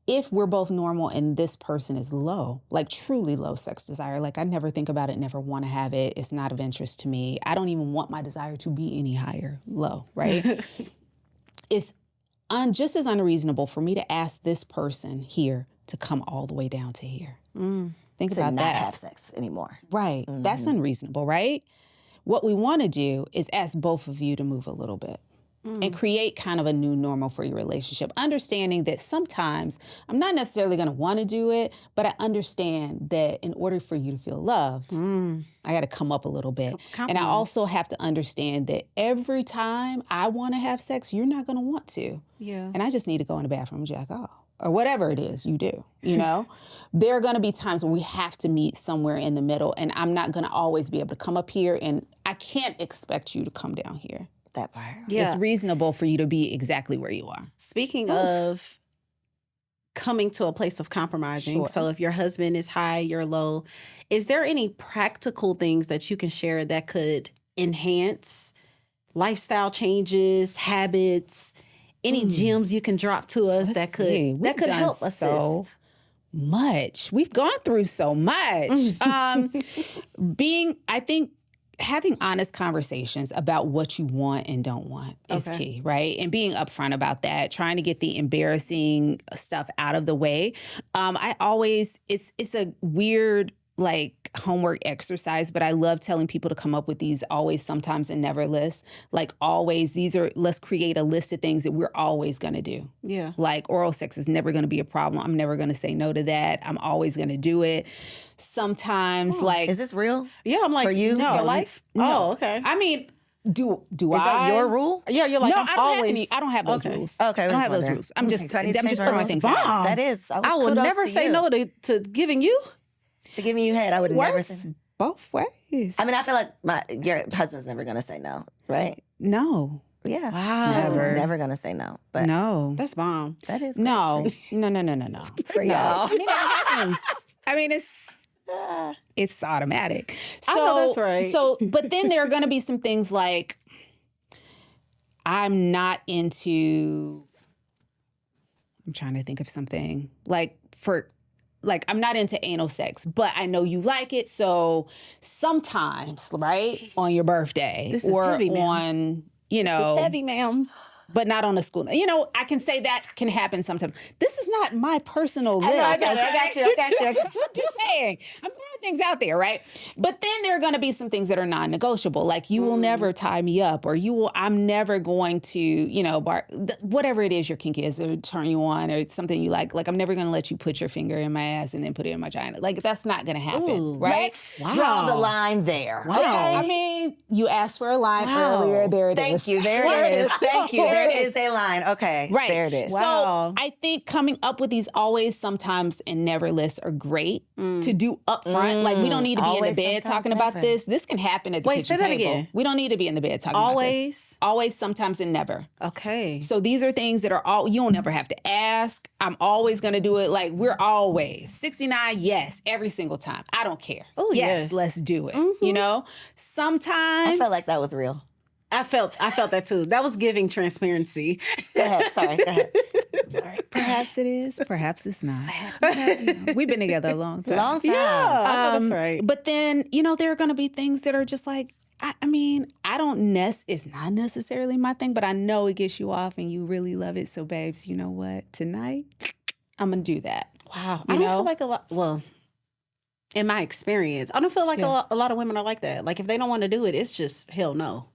If we're both normal and this person is low, like truly low sex desire, like I never think about it, never want to have it, it's not of interest to me. I don't even want my desire to be any higher, low, right? It's just as unreasonable for me to ask this person here to come all the way down to here. Think To about not that. have sex anymore. Right. That's unreasonable, right? What we want to do is ask both of you to move a little bit and create kind of a new normal for your relationship, understanding that sometimes I'm not necessarily going to want to do it, but I understand that in order for you to feel loved, I got to come up a little bit. And I also have to understand that every time I want to have sex, you're not going to want to. Yeah. And I just need to go in the bathroom and jack off. Or whatever it is you do, There are going to be times when we have to meet somewhere in the middle, and I'm not going to always be able to come up here, and I can't expect you to come down here. That part. Yeah. It's reasonable for you to be exactly where you are. Speaking of coming to a place of compromising, Sure. so if your husband is high, you're low, is there any practical things that you can share that could enhance lifestyle changes, habits, any gems you can drop to us that could help assist? much. We've gone through so much. I think having honest conversations about what you want and don't want is key, right? And being upfront about that, trying to get the embarrassing stuff out of the way. It's a weird like homework exercise, but I love telling people to come up with these always, sometimes, and never lists. Like always, let's create a list of things that we're always going to do. Yeah. Like oral sex is never going to be a problem. I'm never going to say no to that. I'm always going to do it. Sometimes Is this real? Yeah, I'm like, for you? No, your life? No. Oh, okay. I mean, do Is that your rule? Yeah, you're like, no, I'm I don't have those rules. Okay, I don't have those rules. I'm just throwing things out. That is. I will never say no to giving you. To giving you head, I would never Works say. both ways. I mean, I feel like your husband's never gonna say no, right? No. Yeah. Wow. Your husband's never gonna say no. But No. That's bomb. that is No. No. for y'all. I mean, that happens. I mean, it's automatic. So, I know that's right. So, but then there are going to be some things like I'm trying to think of something I'm not into anal sex, but I know you like it. So sometimes, right, on your birthday This is heavy, ma'am. This is heavy, ma'am. But not on a school. I can say that can happen sometimes. This is not my personal list. I got you. I'm just saying. I'm throwing things out there, right? But then there are going to be some things that are non-negotiable. Like you will never tie me up, or I'm never going to, whatever it is your kink is, or turn you on, or something you like. Like I'm never going to let you put your finger in my ass and then put it in my vagina. Like that's not going to happen, right? Let's draw the line there. Wow. Okay. I mean, you asked for a line earlier. There it is. Thank you. There it is. Thank you. There is a line. Okay. Right. There it is. Wow. So I think coming up with these always, sometimes, and never lists are great to do up front. Like we don't need to be Always, in the bed sometimes, talking about never. this. This can happen at the Wait, kitchen say that table. again. We don't need to be in the bed talking about this. Always? Always, sometimes, and never. Okay. So these are things that are you'll never have to ask. I'm always going to do it. Like we're always 69. Yes. Every single time. I don't care. Oh, yes. Let's do it. Sometimes. I felt like that was real. I felt that too. That was giving transparency. Go ahead. Sorry. Go ahead. Sorry. Perhaps it is. Perhaps it's not. We've been together a long time. Long time. I know that's right. But then, there are going to be things that are just like, it's not necessarily my thing, but I know it gets you off and you really love it. So, babes, you know what? Tonight, I'm going to do that. Wow. I don't feel like a lot, well, in my experience, I don't feel like a lot of women are like that. Like if they don't want to do it, it's just hell no.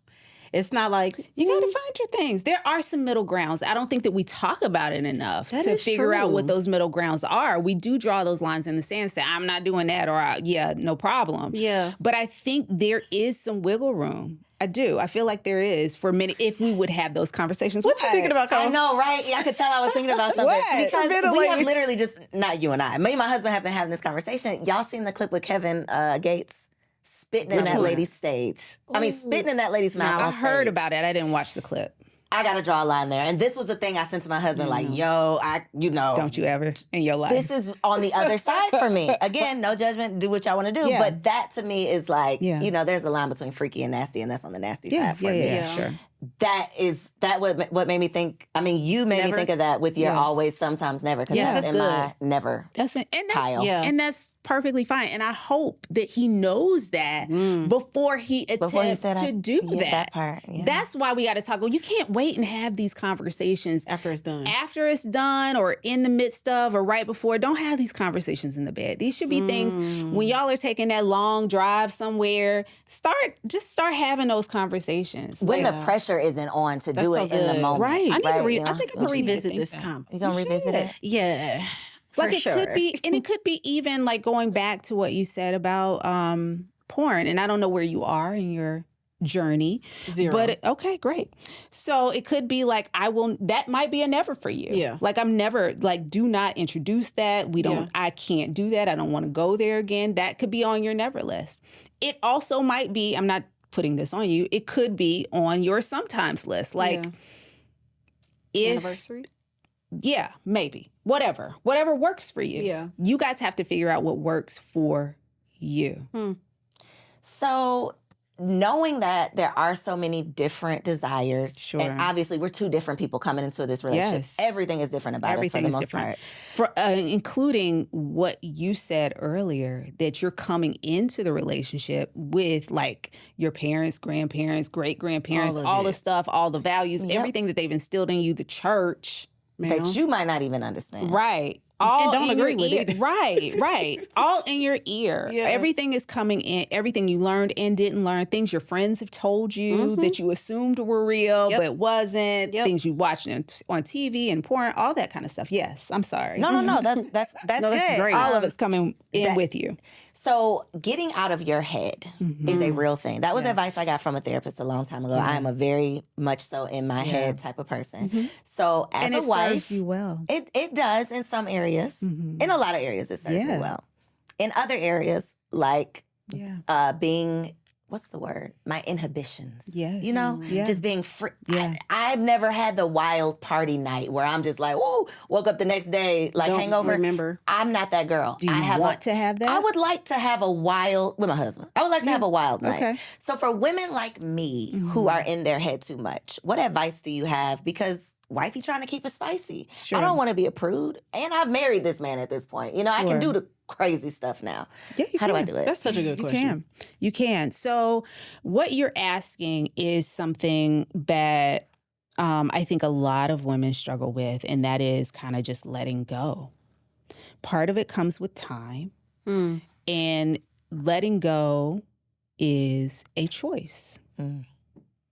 It's not like you got to find your things. There are some middle grounds. I don't think that we talk about it enough to figure out what those middle grounds are. We do draw those lines in the sand, say, I'm not doing that, or no problem. Yeah. But I think there is some wiggle room. I do. I feel like there is for many, if we would have those conversations. What you thinking about, Koe? I know, right? Yeah, I could tell I was thinking about something. What? Because we have literally just, not you and I, me and my husband have been having this conversation. Y'all seen the clip with Kevin Gates? Spitting in that lady's stage. I mean, spitting in that lady's mouth. I heard about it. I didn't watch the clip. I got to draw a line there. And this was the thing I sent to my husband, like, yo, Don't you ever in your life. This is on the other side for me. Again, no judgment, do what y'all want to do. Yeah. But that to me is like, there's a line between freaky and nasty, and that's on the nasty side for me. Yeah, sure. That what made me think, you made me think of that with your always, sometimes, never. Because that's in my never pile. And that's perfectly fine. And I hope that he knows that before he attempts to do that. That part. Yeah. That's why we got to talk. Well, you can't wait and have these conversations after it's done. After it's done, or in the midst of, or right before. Don't have these conversations in the bed. These should be things when y'all are taking that long drive somewhere. Just start having those conversations. When the pressure isn't on to do it in the moment. Right. I think I'm going to revisit this comment. You going to revisit it? Yeah. Like it could be, and it could be even like going back to what you said about porn. And I don't know where you are in your journey. 0. But okay, great. So it could be like, that might be a never for you. Yeah. Like I'm never, like, do not introduce that. I can't do that. I don't want to go there again. That could be on your never list. It also might be, I'm not putting this on you, it could be on your sometimes list. Like anniversary? Yeah, maybe. Whatever works for you. Yeah. You guys have to figure out what works for you. So knowing that there are so many different desires, Sure. and obviously we're two different people coming into this relationship. Yes. Everything is different about us for the most part. Including what you said earlier, that you're coming into the relationship with like your parents, grandparents, great-grandparents, all the stuff, all the values, everything that they've instilled in you, the church. That you might not even understand. Right. And don't agree with it. Right. All in your ear. Yeah. Everything is coming in. Everything you learned and didn't learn. Things your friends have told you that you assumed were real, but wasn't. Things you watched on TV and porn, all that kind of stuff. Yes. I'm sorry. No. That's No, good. that's great. All of it's coming in with you. So getting out of your head is a real thing. That was advice I got from a therapist a long time ago. I am a very much so in my head type of person. So as a wife, serves you well. It does in some areas. In a lot of areas, it serves me well. In other areas, like being, what's the word? My inhibitions. Yes. You know? Yeah. Just being free. Yeah. I've never had the wild party night where I'm just like, ooh, woke up the next day, like Don't hangover. remember. I'm not that girl. Do you want to have that? I would like to have a wild, with my husband, I would like to have a wild night. Okay. So for women like me who are in their head too much, what advice do you have? Because wifey trying to keep it spicy. Sure. I don't want to be a prude. And I've married this man at this point. You know, I can do the crazy stuff now. Yeah, you How do I can. do it? That's such a good question. You can. So what you're asking is something that I think a lot of women struggle with, and that is kind of just letting go. Part of it comes with time, and letting go is a choice.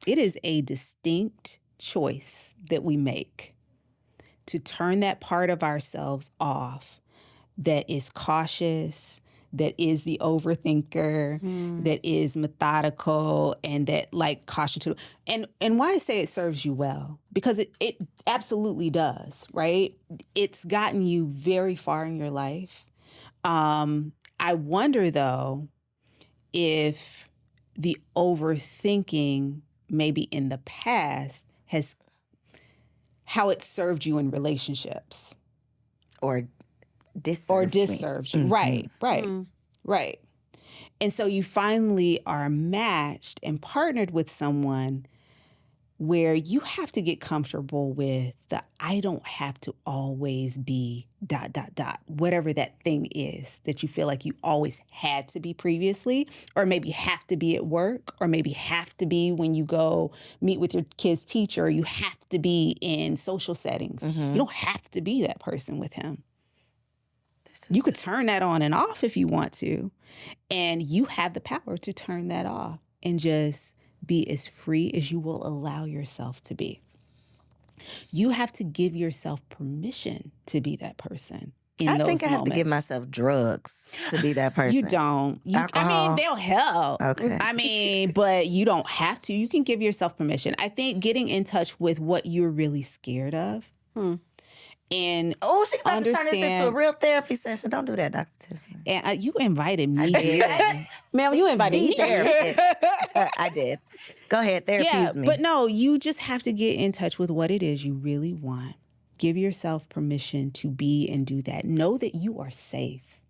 It is a distinct choice that we make to turn that part of ourselves off that is cautious, that is the overthinker, that is methodical, and that like caution to. And why I say it serves you well, because it absolutely does, right? It's gotten you very far in your life. I wonder though if the overthinking maybe in the past has how it served you in relationships. Or disserved you. Right. And so you finally are matched and partnered with someone where you have to get comfortable with the I don't have to always be ... whatever that thing is that you feel like you always had to be previously, or maybe have to be at work, or maybe have to be when you go meet with your kid's teacher, you have to be in social settings. You don't have to be that person with him. You could turn that on and off if you want to, and you have the power to turn that off and just be as free as you will allow yourself to be. You have to give yourself permission to be that person in those moments. I think I have to give myself drugs to be that person. You don't. Alcohol. I mean, they'll help. Okay. I mean, but you don't have to. You can give yourself permission. I think getting in touch with what you're really scared of. And she's about to turn this into a real therapy session. Don't do that, Dr. Tiffany. And you invited me. Ma'am, you invited me. I did. Go ahead, therapy me. But no, you just have to get in touch with what it is you really want. Give yourself permission to be and do that. Know that you are safe.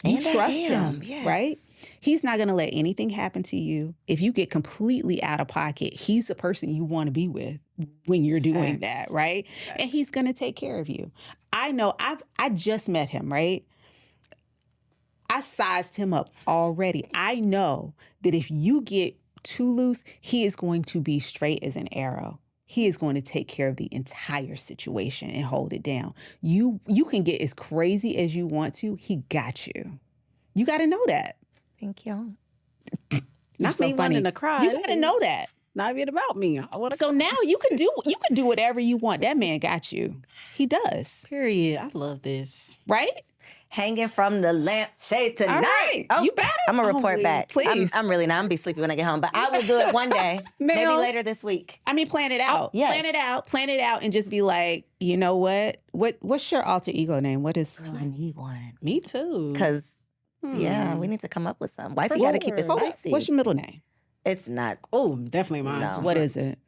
You trust him, right? He's not going to let anything happen to you. If you get completely out of pocket, he's the person you want to be with when you're doing that, right? And he's going to take care of you. I know. I just met him, right? I sized him up already. I know that if you get too loose, he is going to be straight as an arrow. He is going to take care of the entire situation and hold it down. You can get as crazy as you want to. He got you. You got to know that. Thank you. Not so me funny. wanting to cry. You got to know that. It's not even about me. So now you can do whatever you want. That man got you. He does. Period. I love this. Right? Hanging from the lampshade tonight. All right. You better. I'm going to report back. Please. I'm really not. I'm going to be sleepy when I get home. But I will do it one day. Maybe later this week. I mean, plan it out. Yes. Plan it out and just be like, you know what? What's your alter ego name? What is? I need one. Me too. Because, we need to come up with something. Wifey got to keep it spicy. What's your middle name? It's not. Oh, definitely mine. No. What is it?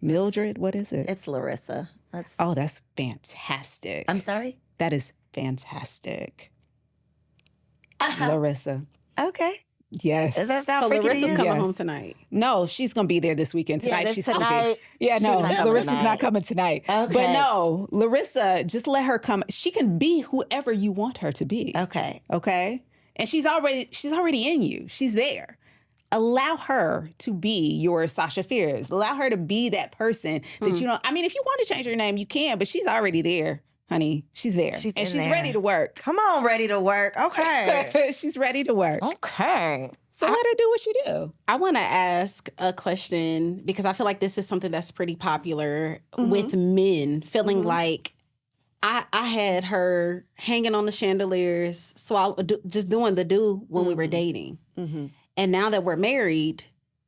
Mildred? What is it? It's Larissa. That's fantastic. I'm sorry? That is fantastic. Larissa. Okay. Yes. Does that sound So freaky to Larissa's you? coming Yes. home tonight. No, she's going to be there this weekend. Yeah, Tonight, this she's tonight. Yeah, She's no, not coming Larissa's tonight. not coming tonight. Okay. But no, Larissa, just let her come. She can be whoever you want her to be. Okay. Okay? And she's already in you. She's there. Allow her to be your Sasha Fierce. Allow her to be that person that you don't. I mean, if you want to change her name, you can, but she's already there, honey. She's there. She's and in she's there. ready to work. Come on, ready to work. Okay. She's ready to work. Okay. So let her do what she do. I want to ask a question because I feel like this is something that's pretty popular with men feeling like I had her hanging on the chandeliers, just doing the do when we were dating. And now that we're married,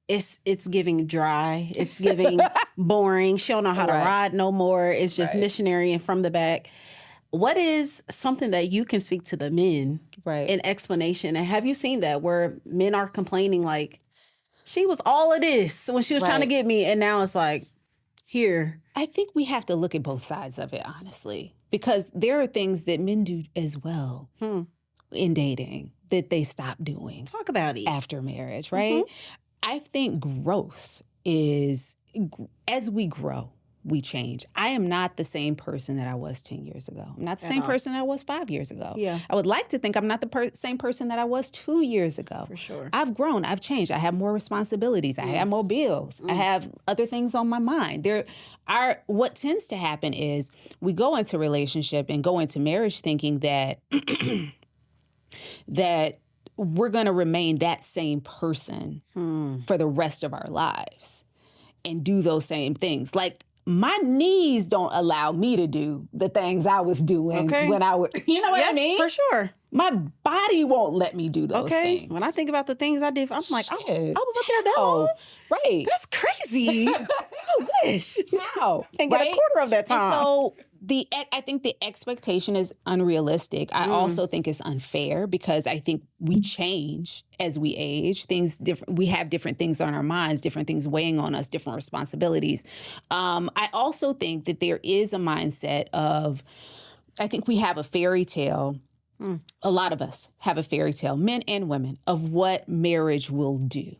it's giving dry. It's giving boring. She don't know how to ride no more. It's just missionary and from the back. What is something that you can speak to the men in explanation? And have you seen that where men are complaining like, she was all of this when she was trying to get me, and now it's like, here. I think we have to look at both sides of it, honestly, because there are things that men do as well in dating that they stop doing. Talk about it. After marriage, right? I think growth is, as we grow, we change. I am not the same person that I was 10 years ago. I'm not the same person that I was 5 years ago. Yeah. I would like to think I'm not the same person that I was 2 years ago. For sure. I've grown. I've changed. I have more responsibilities. I have more bills. I have other things on my mind. What tends to happen is we go into a relationship and go into marriage thinking that that we're going to remain that same person for the rest of our lives and do those same things. Like, my knees don't allow me to do the things I was doing when I would, you know what I mean? For sure. My body won't let me do those things. When I think about the things I did, I'm like, I Shit. was up there that long? Right. That's crazy. I wish. How? And get a quarter of that time. And so I think the expectation is unrealistic. I also think it's unfair because I think we change as we age. We have different things on our minds, different things weighing on us, different responsibilities. I also think that there is a mindset of, I think we have a fairy tale. A lot of us have a fairy tale, men and women, of what marriage will do.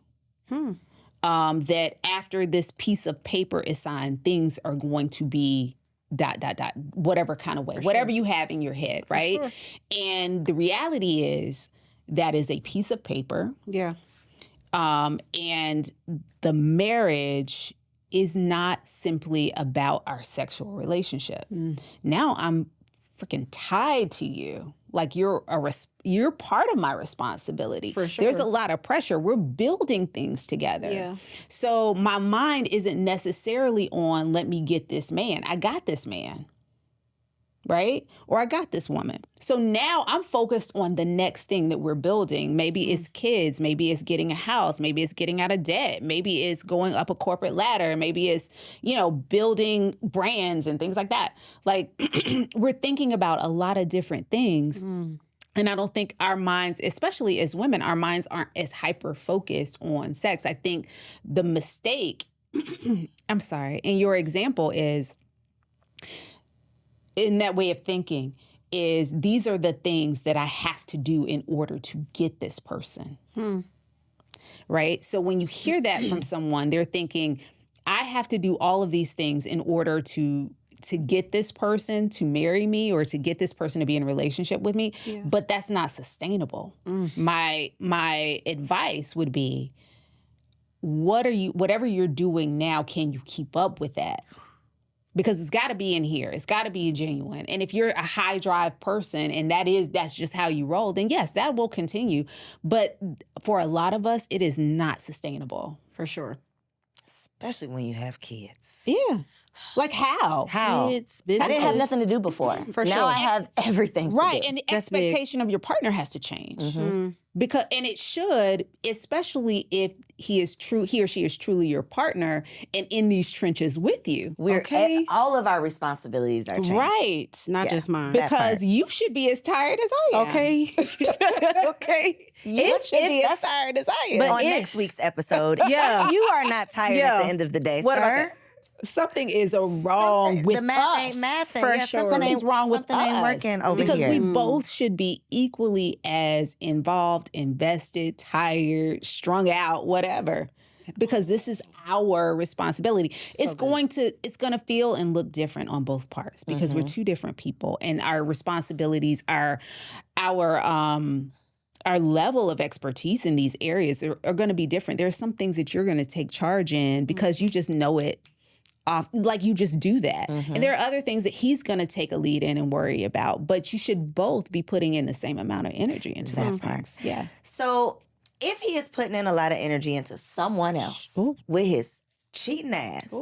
That after this piece of paper is signed, things are going to be ... whatever kind of way, whatever you have in your head, right? sure. And the reality is that is a piece of paper. Yeah. And the marriage is not simply about our sexual relationship. Now I'm freaking tied to you. Like, you're part of my responsibility. For sure. There's a lot of pressure. We're building things together. Yeah. So my mind isn't necessarily on, let me get this man. I got this man, right? Or I got this woman. So now I'm focused on the next thing that we're building. Maybe it's kids. Maybe it's getting a house. Maybe it's getting out of debt. Maybe it's going up a corporate ladder. Maybe it's, building brands and things like that. Like, we're thinking about a lot of different things. And I don't think our minds, especially as women, our minds aren't as hyper-focused on sex. I think the mistake, I'm sorry, in your example is, in that way of thinking, is these are the things that I have to do in order to get this person. Right? So when you hear that from someone, they're thinking, I have to do all of these things in order to get this person to marry me or to get this person to be in a relationship with me, but that's not sustainable. My advice would be, whatever you're doing now, can you keep up with that? Because it's got to be in here. It's got to be genuine. And if you're a high drive person and that's just how you roll, then yes, that will continue. But for a lot of us, it is not sustainable. For sure. Especially when you have kids. Yeah. Like how? How? Kids, I didn't have business. nothing to do before. For now sure. I have everything to Right. do. And the That's big. expectation of your partner has to change. And it should, especially if he or she is truly your partner and in these trenches with you. All of our responsibilities are changing. Right. Not Yeah. just mine. That Because you should be as tired as I am. Okay. Okay. You should be as that's- tired as I am. But on next week's episode, you are not tired at the end of the day, What sir. about that? something is wrong with the math us. ain't mathing. For Yeah, sure. something Something's wrong with something ain't us. working over because here. we both should be equally as involved, invested, tired, strung out, whatever. Because this is our responsibility. It's going to feel and look different on both parts because we're two different people, and our responsibilities are our level of expertise in these areas are going to be different. There are some things that you're going to take charge in because you just know it off, like you just do that. And there are other things that he's going to take a lead in and worry about, but you should both be putting in the same amount of energy into those things. Yeah. So if he is putting in a lot of energy into someone else with his cheating ass,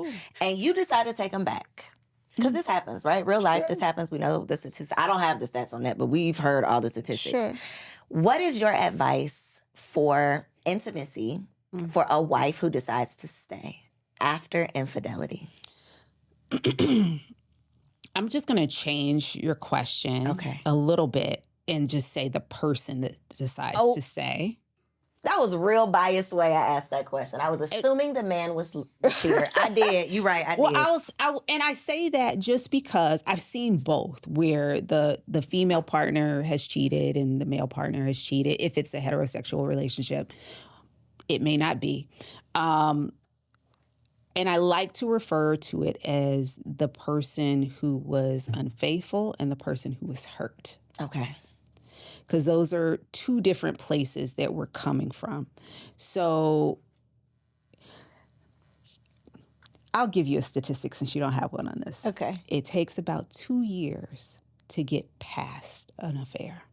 and you decide to take him back, because this happens, right? Real life, this happens. We know the statistics. I don't have the stats on that, but we've heard all the statistics. Sure. What is your advice for intimacy for a wife who decides to stay after infidelity? I'm just going to change your question a little bit and just say the person that decides to stay. That was a real biased way I asked that question. I was assuming the man was the cheater. I did. You're right. I did. And I say that just because I've seen both, where the female partner has cheated and the male partner has cheated. If it's a heterosexual relationship, it may not be. And I like to refer to it as the person who was unfaithful and the person who was hurt. Okay. Because those are two different places that we're coming from. So I'll give you a statistic since you don't have one on this. Okay. It takes about 2 years to get past an affair.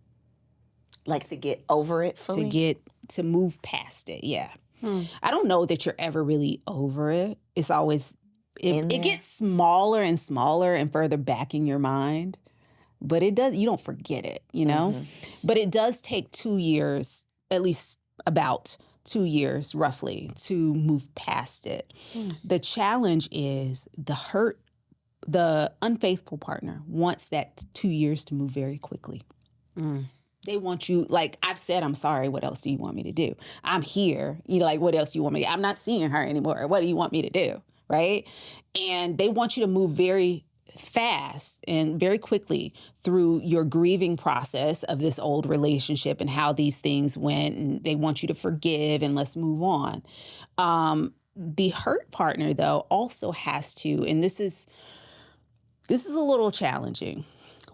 Like to get over it fully? To move past it, yeah. I don't know that you're ever really over it. It's always, it gets smaller and smaller and further back in your mind. But it does, you don't forget it, you know? But it does take 2 years, at least about 2 years roughly, to move past it. The challenge is the unfaithful partner wants that 2 years to move very quickly. They want you, like I've said, I'm sorry, what else do you want me to do? I'm here, what else do you want me to do? I'm not seeing her anymore. What do you want me to do, right? And they want you to move very fast and very quickly through your grieving process of this old relationship and how these things went, and they want you to forgive and let's move on. The hurt partner, though, also has to, and this is a little challenging.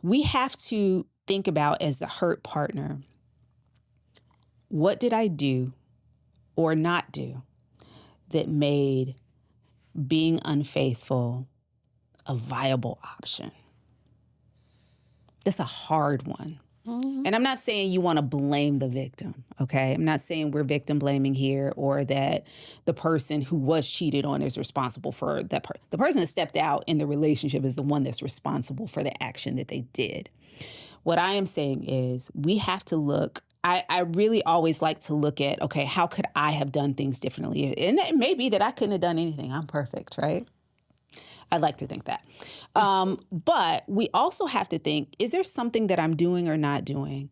We have to think about, as the hurt partner, what did I do or not do that made being unfaithful a viable option? That's a hard one. And I'm not saying you want to blame the victim, okay? I'm not saying we're victim blaming here, or that the person who was cheated on is responsible for that. The person that stepped out in the relationship is the one that's responsible for the action that they did. What I am saying is we have to look. I really always like to look at, okay, how could I have done things differently? And it may be that I couldn't have done anything. I'm perfect, right? I'd like to think that. But we also have to think, is there something that I'm doing or not doing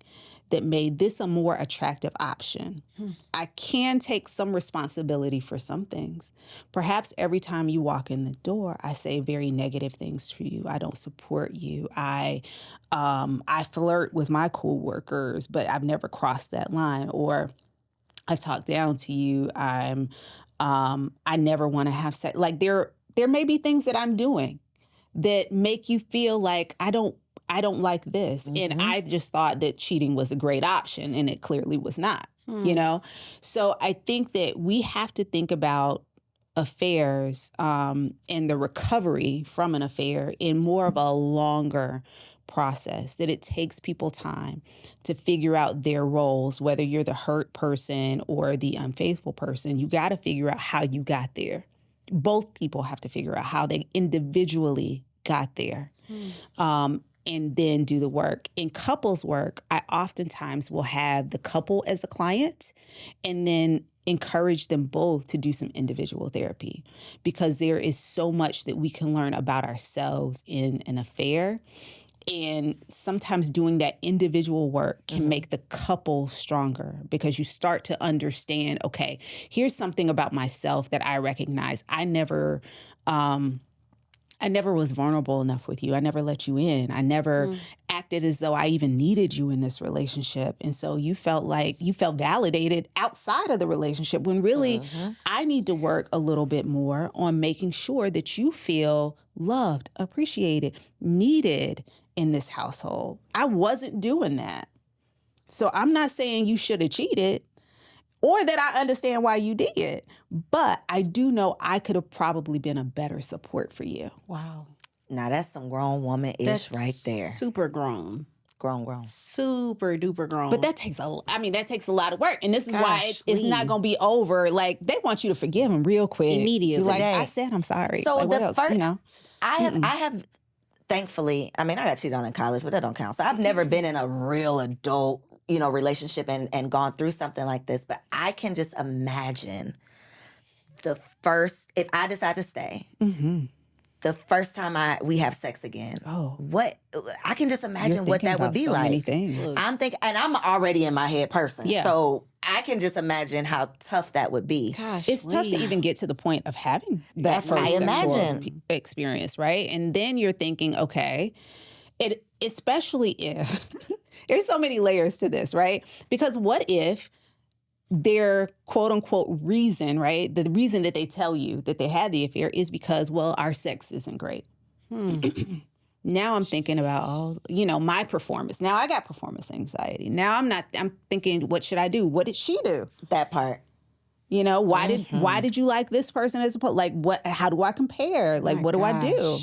that made this a more attractive option? I can take some responsibility for some things. Perhaps every time you walk in the door, I say very negative things to you. I don't support you. I flirt with my coworkers, but I've never crossed that line. Or I talk down to you. I never want to have sex. Like there may be things that I'm doing that make you feel like I don't like this. And I just thought that cheating was a great option, and it clearly was not, you know? So I think that we have to think about affairs and the recovery from an affair in more of a longer process, that it takes people time to figure out their roles, whether you're the hurt person or the unfaithful person. You got to figure out how you got there. Both people have to figure out how they individually got there, and then do the work. In couples work, I oftentimes will have the couple as a client and then encourage them both to do some individual therapy, because there is so much that we can learn about ourselves in an affair. And sometimes doing that individual work can make the couple stronger, because you start to understand, okay, here's something about myself that I recognize. I never I never was vulnerable enough with you. I never let you in. I never acted as though I even needed you in this relationship. And so you felt validated outside of the relationship when really I need to work a little bit more on making sure that you feel loved, appreciated, needed in this household. I wasn't doing that. So I'm not saying you should have cheated or that I understand why you did, but I do know I could have probably been a better support for you. Wow. Now that's some grown woman-ish right there. Super grown. Grown. Super duper grown. But that takes a lot of work. And this is why it's Lee. not going to be over. Like, they want you to forgive them real quick. Immediately. Like, Today. I said I'm sorry. So like, what the else? first, You know? I have, thankfully, I mean, I got cheated on in college, but that don't count. So I've never been in a real adult, relationship and gone through something like this. But I can just imagine if I decide to stay, the first time we have sex again, I can just imagine what that would be so like. Many things. I'm thinking, and I'm already in my head person. Yeah. So I can just imagine how tough that would be. Gosh, It's tough to even get to the point of having that first I sexual imagine. experience, right? And then you're thinking, okay, especially if there's so many layers to this, right? Because what if their quote unquote reason, right? The reason that they tell you that they had the affair is because, well, our sex isn't great. Now I'm thinking about, my performance. Now I got performance anxiety. Now I'm thinking, what should I do? What did she do? That part. Why did you like this person as opposed, like, how do I compare? Like, what do I do?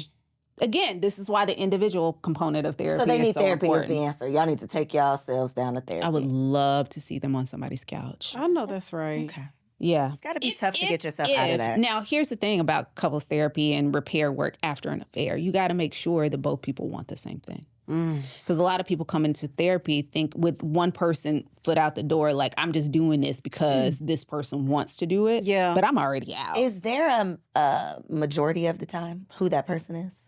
Again, this is why the individual component of therapy So they need is so therapy important. is the answer. Y'all need to take yourselves down to therapy. I would love to see them on somebody's couch. I know that's right. Okay. Yeah. It's got to be tough to get yourself out of that. Now, here's the thing about couples therapy and repair work after an affair. You got to make sure that both people want the same thing. Because a lot of people come into therapy think with one person foot out the door, like, I'm just doing this because this person wants to do it. Yeah. But I'm already out. Is there a majority of the time who that person is?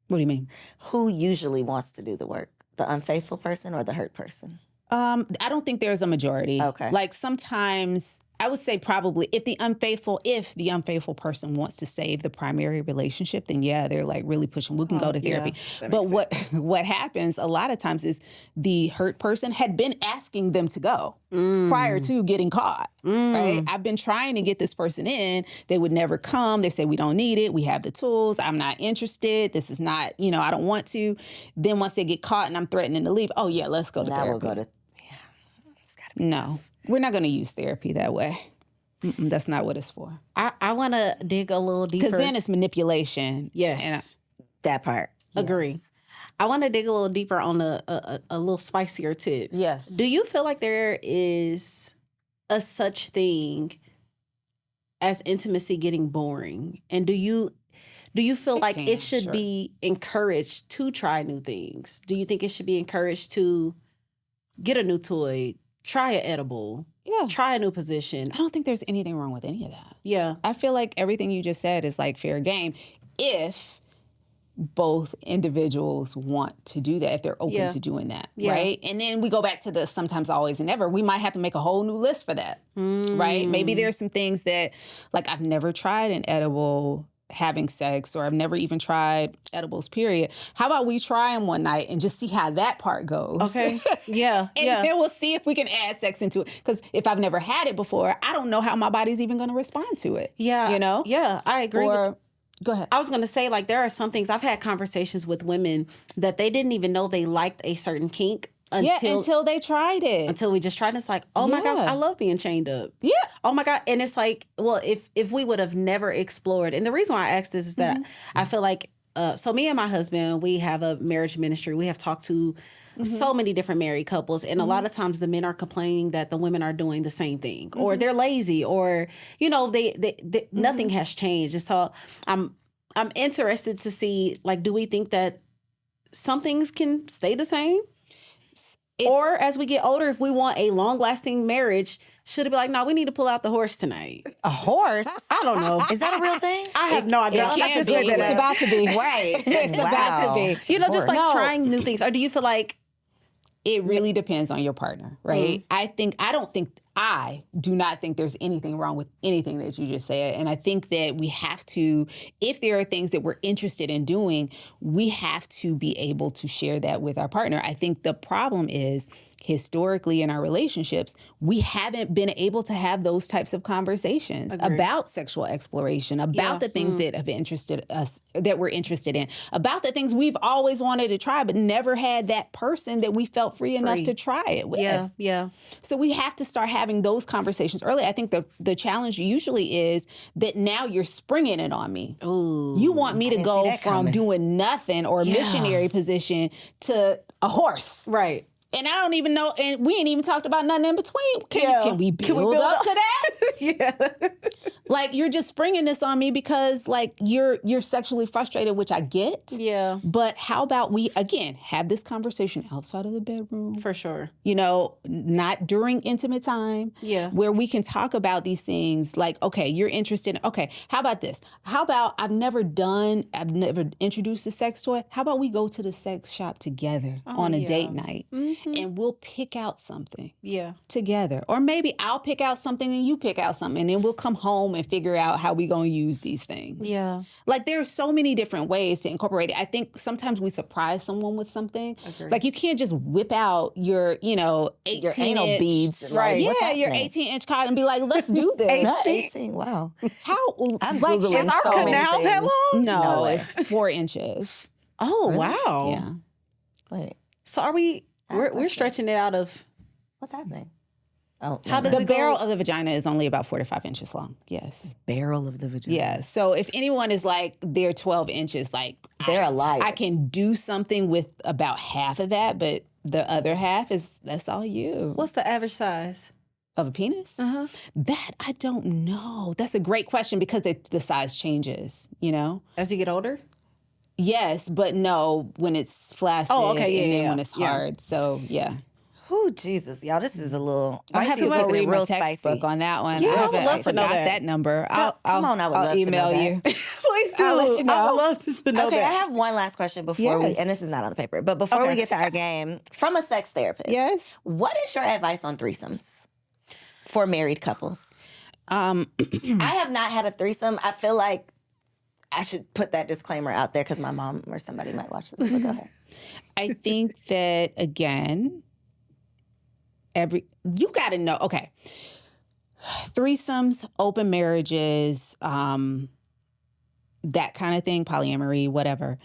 What do you mean? Who usually wants to do the work? The unfaithful person or the hurt person? I don't think there's a majority. Okay. Like, sometimes I would say probably if the unfaithful person wants to save the primary relationship, then yeah, they're like really pushing. We can go to therapy. But what happens a lot of times is the hurt person had been asking them to go prior to getting caught. Right? I've been trying to get this person in. They would never come. They say, we don't need it. We have the tools. I'm not interested. This is not, I don't want to. Then once they get caught and I'm threatening to leave, oh yeah, let's go to therapy. Now we'll go to, it's gotta be No, tough. we're not going to use therapy that way. That's not what it's for. I want to dig a little deeper. Because then it's manipulation. Yes. That part. Agree. Yes. I want to dig a little deeper on a little spicier tip. Yes. Do you feel like there is a such thing as intimacy getting boring? And do you feel like it should be encouraged to try new things? Do you think it should be encouraged to get a new toy, try an edible, try a new position? I don't think there's anything wrong with any of that. Yeah. I feel like everything you just said is like fair game if both individuals want to do that, if they're open to doing that, right? And then we go back to the sometimes, always, and never. We might have to make a whole new list for that, right? Maybe there's some things that, like, I've never tried an edible having sex, or I've never even tried edibles, period. How about we try them one night and just see how that part goes? Okay. Yeah. And then we'll see if we can add sex into it. Because if I've never had it before, I don't know how my body's even going to respond to it. Yeah. Yeah, I agree. Go ahead. I was going to say, like, there are some things, I've had conversations with women that they didn't even know they liked a certain kink until they tried it. Until we just tried. And it's like, oh my gosh, I love being chained up. Yeah. Oh my God. And it's like, well, if we would have never explored, and the reason why I asked this is that I feel like, so me and my husband, we have a marriage ministry. We have talked to so many different married couples. And a lot of times the men are complaining that the women are doing the same thing, or they're lazy, or, they nothing has changed. And so I'm interested to see, like, do we think that some things can stay the same? Or as we get older, if we want a long-lasting marriage, should it be like, no, we need to pull out the horse tonight? A horse? I don't know. Is that a real thing? I have no idea. It's about to be. Right. It's about to be. Just like trying new things. Or do you feel like it really depends on your partner, right? I I do not think there's anything wrong with anything that you just said. And I think that we have to, if there are things that we're interested in doing, we have to be able to share that with our partner. I think the problem is, historically in our relationships, we haven't been able to have those types of conversations about sexual exploration, about the things that have interested us, that we're interested in, about the things we've always wanted to try, but never had that person that we felt free enough to try it with. Yeah. So we have to start having those conversations early. I think the challenge usually is that now you're springing it on me. Ooh, you want me to go from doing nothing or a missionary position to a horse. Right. And I don't even know, and we ain't even talked about nothing in between. Can we build up to that? Like, you're just springing this on me because, like, you're sexually frustrated, which I get. Yeah. But how about we, again, have this conversation outside of the bedroom? For sure. You know, not during intimate time. Yeah. Where we can talk about these things like, okay, you're interested in, okay, how about this? How about I've never introduced a sex toy. How about we go to the sex shop together on a date night? And we'll pick out something together. Or maybe I'll pick out something and you pick out something. And then we'll come home and figure out how we're going to use these things. Yeah. Like, there are so many different ways to incorporate it. I think sometimes we surprise someone with something. Agreed. Like, you can't just whip out your, 18 your anal beads. Right. Yeah, your 18-inch cotton and be like, let's do this. Not 18, wow. How? I'm like, Googling is our so many canal that things. long? No No, way. it's 4 inches. Oh, wow. Yeah. Wait, So are we, we're stretching it out of, what's happening? Oh, how does The it go? barrel of the vagina is only about 4 to 5 inches long. Yes. barrel of the vagina? Yeah. So if anyone is like, they're 12 inches, like, They're a liar. I can do something with about half of that, but the other half that's all you. What's the average size? Of a penis? That I don't know. That's a great question because the size changes, you know? As you get older? Yes, but no, when it's flaccid Oh, okay, and then yeah. when it's hard. So, yeah. Oh, Jesus, y'all, this is a little. I have to Spicy go is read my real textbook spicy. on that one. Yeah, I I would haven't- love I to know forgot that. number. Come on, I would I'll love to email know you. Please do. I'll let you know. I would love to know Okay, that. I have one last question before we, Yes. and this is not on the paper, but before we get to our game, from a sex therapist. Yes. What is your advice on threesomes for married couples? I have not had a threesome. I feel like I should put that disclaimer out there because my mom or somebody might watch this. But go ahead. I think that, again, you got to know, okay, threesomes, open marriages, that kind of thing, polyamory, whatever,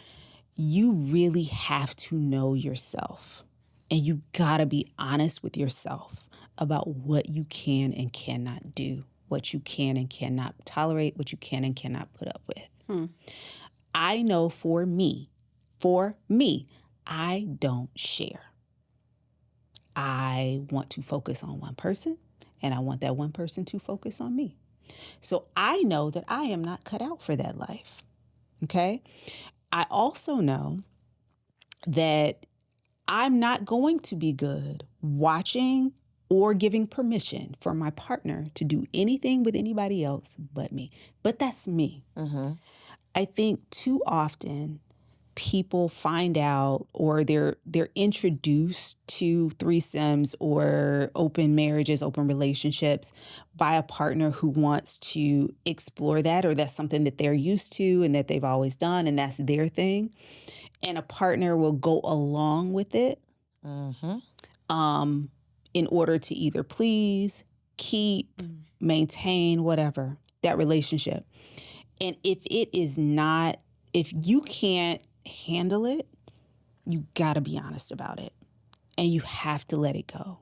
you really have to know yourself. And you got to be honest with yourself about what you can and cannot do, what you can and cannot tolerate, what you can and cannot put up with. I know for me, I don't share. I want to focus on one person, and I want that one person to focus on me. So I know that I am not cut out for that life, okay? I also know that I'm not going to be good watching or giving permission for my partner to do anything with anybody else but me. But that's me. I think too often people find out or they're introduced to threesomes or open marriages, open relationships by a partner who wants to explore that, or that's something that they're used to and that they've always done and that's their thing. And a partner will go along with it in order to either please, keep, maintain, whatever, that relationship. And if you can't handle it, you got to be honest about it. And you have to let it go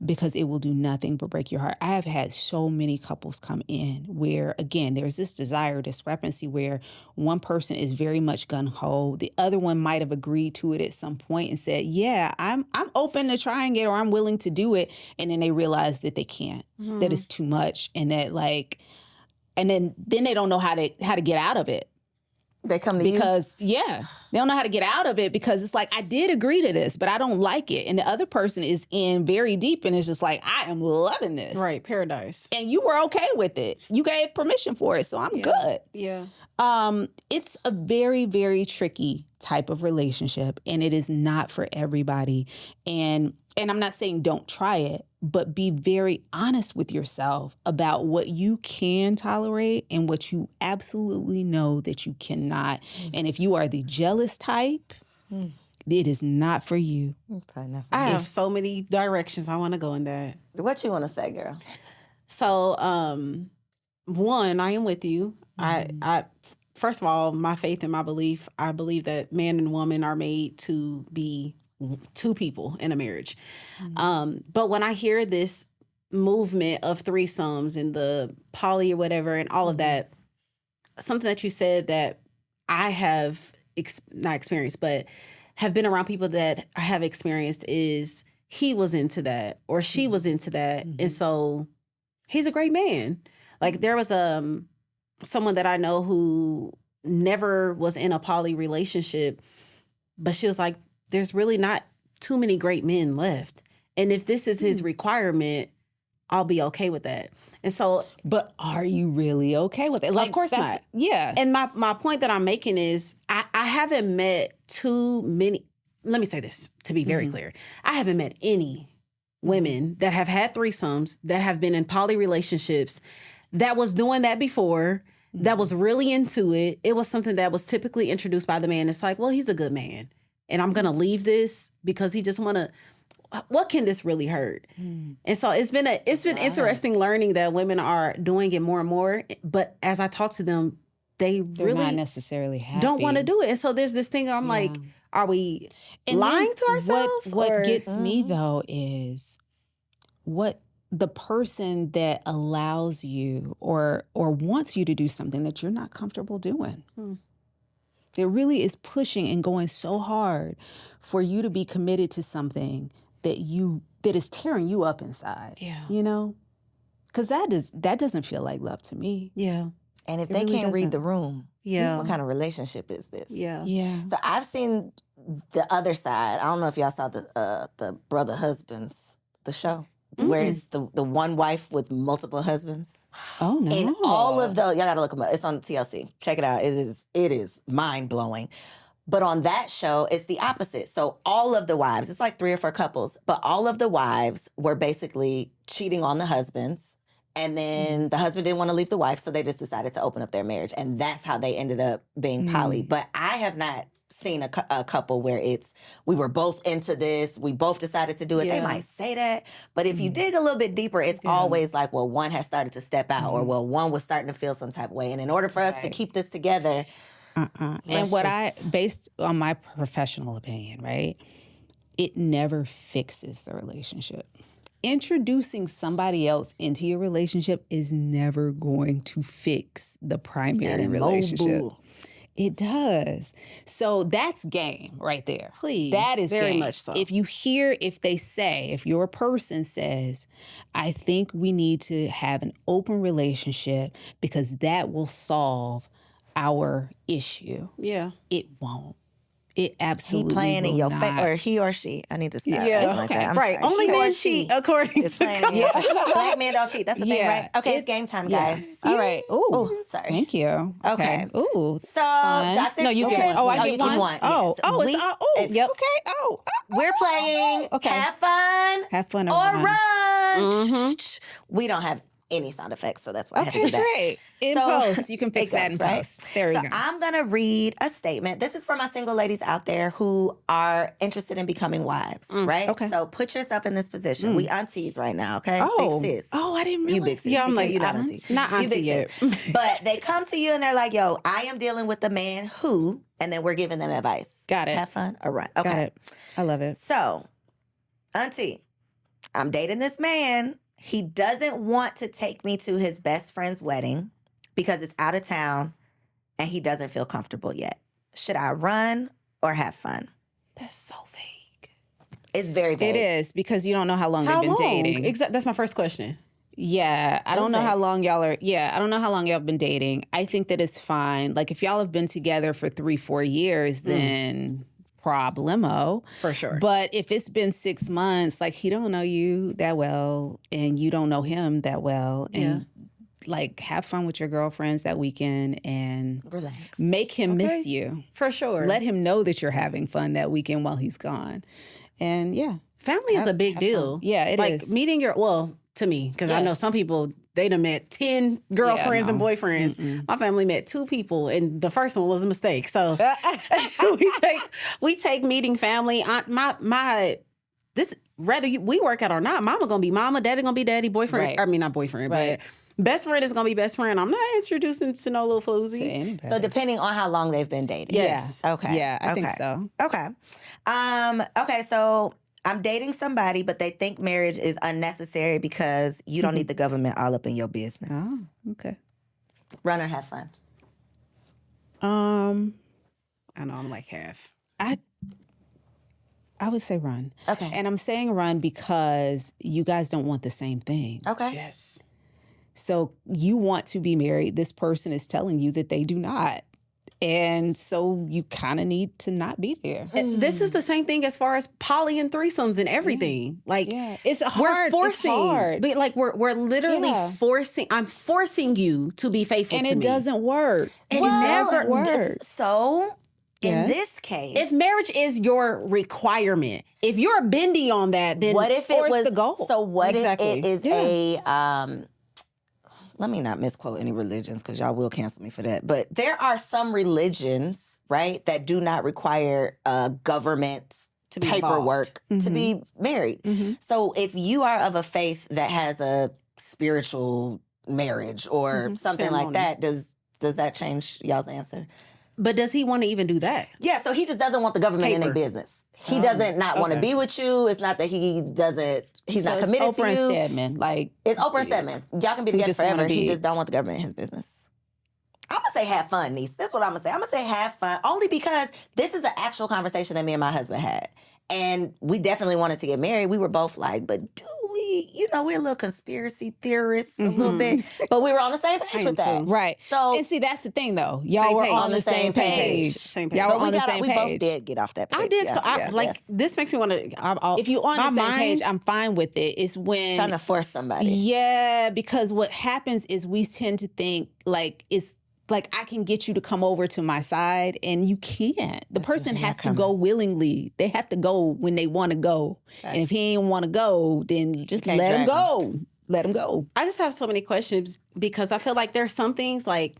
because it will do nothing but break your heart. I have had so many couples come in where, again, there's this desire discrepancy where one person is very much gung-ho. The other one might have agreed to it at some point and said, yeah, I'm open to trying it or I'm willing to do it. And then they realize that they can't, that it's too much and that and then they don't know how to get out of it. They come to you? Because, they don't know how to get out of it because it's like, I did agree to this, but I don't like it. And the other person is in very deep and it's just like, I am loving this. Right, paradise. And you were okay with it. You gave permission for it, so I'm good. Yeah. It's a very, very tricky type of relationship, and it is not for everybody. And I'm not saying don't try it, but be very honest with yourself about what you can tolerate and what you absolutely know that you cannot. And if you are the jealous type, it is not for you. Probably not for I me. have so many directions I want to go in that. What you want to say, girl? So, one, I am with you. I first of all, my faith and my belief, I believe that man and woman are made to be two people in a marriage. But when I hear this movement of threesomes and the poly or whatever and all of that, something that you said that I have not experienced, but have been around people that have experienced is he was into that or she was into that. And so he's a great man. Like there was someone that I know who never was in a poly relationship, but she was like, there's really not too many great men left. And if this is his requirement, I'll be okay with that. And so, but are you really okay with it? Like, of course not. Yeah. And my point that I'm making is I haven't met too many, let me say this to be very clear. I haven't met any women that have had threesomes, that have been in poly relationships, that was doing that before, that was really into it. It was something that was typically introduced by the man. It's like, well, he's a good man. And I'm going to leave this because he just want to, what can this really hurt? And so it's been interesting learning that women are doing it more and more. But as I talk to them, they're really not necessarily happy. Don't want to do it. And so there's this thing where I'm like, are we lying to ourselves? What gets me though is what the person that allows you or wants you to do something that you're not comfortable doing. There really is pushing and going so hard for you to be committed to something that is tearing you up inside. Yeah. You know? Because that doesn't feel like love to me. Yeah. And if It they really can't read doesn't. the room, Yeah. what kind of relationship is this? Yeah. Yeah. So I've seen the other side. I don't know if y'all saw the Brother Husbands, the show, where it's the one wife with multiple husbands. Oh no. And all of those, y'all gotta look them up. It's on TLC. Check it out. It is mind blowing. But on that show, it's the opposite. So all of the wives, it's like 3 or 4 couples, but all of the wives were basically cheating on the husbands. And then the husband didn't want to leave the wife, so they just decided to open up their marriage. And that's how they ended up being poly. But I have not seen a couple where we were both into this, we both decided to do it. They might say that, but if you dig a little bit deeper, it's always like, well, one has started to step out, or well, one was starting to feel some type of way. And in order for us to keep this together, and based on my professional opinion, right? It never fixes the relationship. Introducing somebody else into your relationship is never going to fix the primary relationship. It does. So that's game right there. Please. That is very game. much so. If your person says, I think we need to have an open relationship because that will solve our issue. Yeah. It won't. It absolutely playing in will your not. face, or he or she. I need to stop. Yeah. Like Okay. that. I'm Right. sorry. Only He or men she cheat according is to playing in your face. Black men don't cheat. That's the thing, Yeah. right? Okay, it's game time, guys. All right. Ooh. Oh, sorry. Thank you. Okay. Ooh. So, fun. Dr. No, you Tiff, get one. Oh, I get you one? one. Oh, Yes. oh, It's- yep. Okay. Oh. We're playing Okay. Have Fun Have fun or or Run. We don't have any sound effects, so that's why I had to do that. Great. In So- post. You can fix that in Exactly, right? post. There we So go. I'm going to read a statement. This is for my single ladies out there who are interested in becoming wives, right? okay. So put yourself in this position. We aunties right now, okay? Oh. Big sis. Oh, I didn't realize. You big sis. Yeah, I'm TK, like, you not I'm auntie. not You auntie big yet. sis. But they come to you and they're like, yo, I am dealing with the man who, and then we're giving them advice. Got it. Have fun or run. Okay. Got it. I love it. So, auntie, I'm dating this man. He doesn't want to take me to his best friend's wedding because it's out of town and he doesn't feel comfortable yet. Should I run or have fun? That's so vague. It's very vague. It is because you don't know how long How they've been long? dating. That's my first question. Yeah, I don't know Listen. how long y'all are. Yeah, I don't know how long y'all have been dating. I think that it's fine. Like if y'all have been together for 3-4 years, then problemo. For sure. But if it's been 6 months, like he don't know you that well, and you don't know him that well, and like have fun with your girlfriends that weekend and Relax. make him miss you. For sure. Let him know that you're having fun that weekend while he's gone. And family is a big deal. fun. Yeah, it is. Like meeting to me, because I know some people, they done met 10 girlfriends and boyfriends. My family met 2 people, and the first one was a mistake. So we take meeting family. We work out or not, mama gonna be mama, daddy gonna be daddy, boyfriend. Right. I mean, not boyfriend, but best friend is gonna be best friend. I'm not introducing to no little floozy. So depending on how long they've been dating. Yes. Okay. Yeah, I think so. Okay. Okay, so I'm dating somebody, but they think marriage is unnecessary because you don't need the government all up in your business. Oh, okay. Run or have fun. I know I'm like half. I would say run. Okay. And I'm saying run because you guys don't want the same thing. Okay. Yes. So you want to be married. This person is telling you that they do not. And so you kind of need to not be there. This is the same thing as far as poly and threesomes and everything. Like, it's hard. we're forcing, It's hard. but like we're literally forcing. I'm forcing you to be faithful And to me. it doesn't work. It Well, never works. So in Yes. this case, If marriage is your requirement, if you're bendy on that, then what if it Towards was the goal. So what Exactly. if it is a let me not misquote any religions because y'all will cancel me for that. But there are some religions, right, that do not require government To be paperwork to be married. So if you are of a faith that has a spiritual marriage or something like that, does that change y'all's answer? But does he want to even do that? Yeah, so he just doesn't want the government in their business. He doesn't not want to be with you. It's not that he's not committed Oprah to you. and Stedman. Like, It's Oprah and Stedman. Y'all can be together just wanna forever. He be- just don't want the government in his business. I'm going to say have fun, niece. That's what I'm going to say. I'm going to say have fun only because this is an actual conversation that me and my husband had. And we definitely wanted to get married. We were both like, but do we, we're a little conspiracy theorists a little bit. But we were on the same page with that. right. So, and see, that's the thing, though. Y'all Same were page. on the same page. Same page. Y'all but were on the same we page. both did get off that page. I did. Yeah. So I Yeah. like Yes. this makes me want to. If you're on the my same page, mind- I'm fine with it. It's when Trying to force somebody. Yeah, because what happens is we tend to think like it's like I can get you to come over to my side, and you can't. The person has to go willingly. They have to go when they want to go. And if he ain't want to go, then just can't let him drag go. Let him go. I just have so many questions because I feel like there's some things like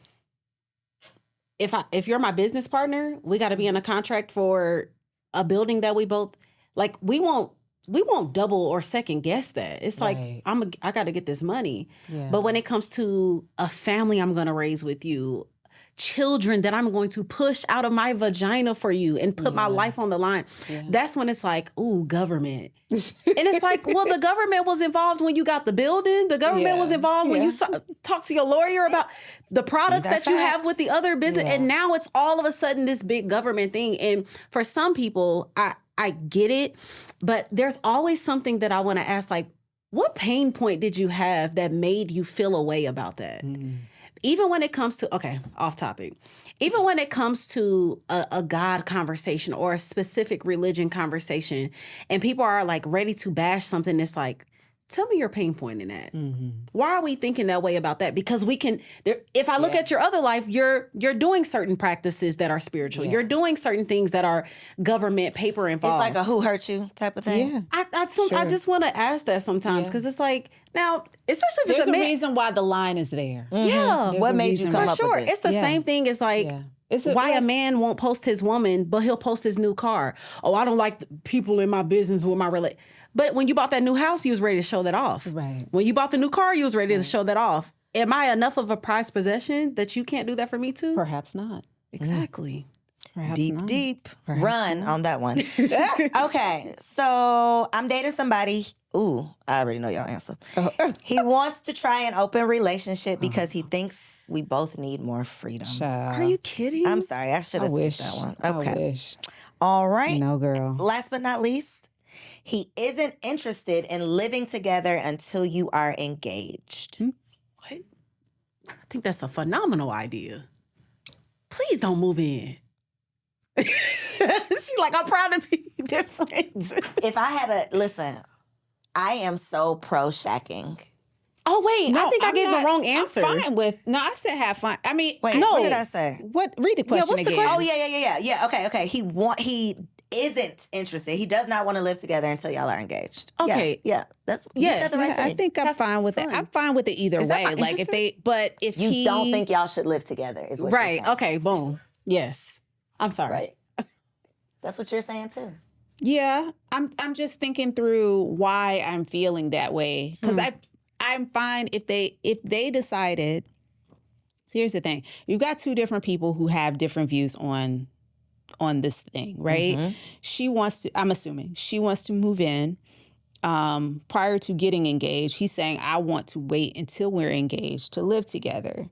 if you're my business partner, we got to be in a contract for a building that we both like. We won't double or second guess that. It's like Right. I got to get this money. Yeah. But when it comes to a family I'm going to raise with you, children that I'm going to push out of my vagina for you and put my life on the line, that's when it's like, ooh, government. And it's like, well, the government was involved when you got the building. The government was involved when you talked to your lawyer about the products that you have with the other business. And now it's all of a sudden this big government thing. And for some people, I get it, but there's always something that I want to ask, like, what pain point did you have that made you feel a way about that? Even when it comes to, off topic, even when it comes to a God conversation or a specific religion conversation, and people are like ready to bash something, it's like, tell me your pain point in that. Why are we thinking that way about that? Because we can, if I look at your other life, you're doing certain practices that are spiritual. You're doing certain things that are government paper involved. It's like a who hurt you type of thing. Yeah. I just want to ask that sometimes because it's like, now, especially if There's it's a man. reason why the line is there. Yeah. What made you reason come For up sure. with this? It's the same thing as like why a man won't post his woman, but he'll post his new car. Oh, I don't like the people in my business with my But when you bought that new house, you was ready to show that off. Right. When you bought the new car, you was ready to show that off. Am I enough of a prized possession that you can't do that for me too? Perhaps not. Exactly. Perhaps Deep, not. deep run on that one. Okay, so I'm dating somebody. Ooh, I already know your answer. He wants to try an open relationship because he thinks we both need more freedom. Are you kidding? I'm sorry, I should have skipped wish. that one. I Okay. wish. All right. No, girl. Last but not least, he isn't interested in living together until you are engaged. What? I think that's a phenomenal idea. Please don't move in. She's like, I'm proud to be different. If I had listen, I am so pro shacking. Oh, wait. I think I gave the wrong answer. I'm fine with, no, I said have fun. I mean, Wait, no. what did I say? What? Read the question what's the again. question? Oh, yeah. Okay. He isn't interested. He does not want to live together until y'all are engaged. Okay. Yeah. That's, you said the right thing. I think I'm fine with it. I'm fine with it either Is that way. my Like answer? if You he don't think y'all should live together is what Right. you're saying. Okay. Boom. Yes. I'm sorry. Right. That's what you're saying too. Yeah, I'm just thinking through why I'm feeling that way because I'm fine if they decided. Here's the thing: you've got two different people who have different views on this thing, right? She wants to. I'm assuming she wants to move in prior to getting engaged. He's saying, "I want to wait until we're engaged to live together."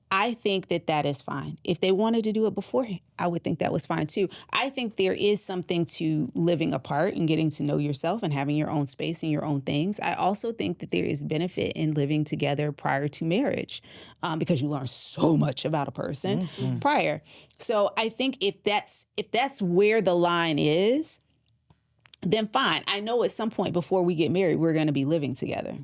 I think that is fine. If they wanted to do it before, I would think that was fine too. I think there is something to living apart and getting to know yourself and having your own space and your own things. I also think that there is benefit in living together prior to marriage because you learn so much about a person prior. So I think if that's where the line is, then fine. I know at some point before we get married, we're going to be living together.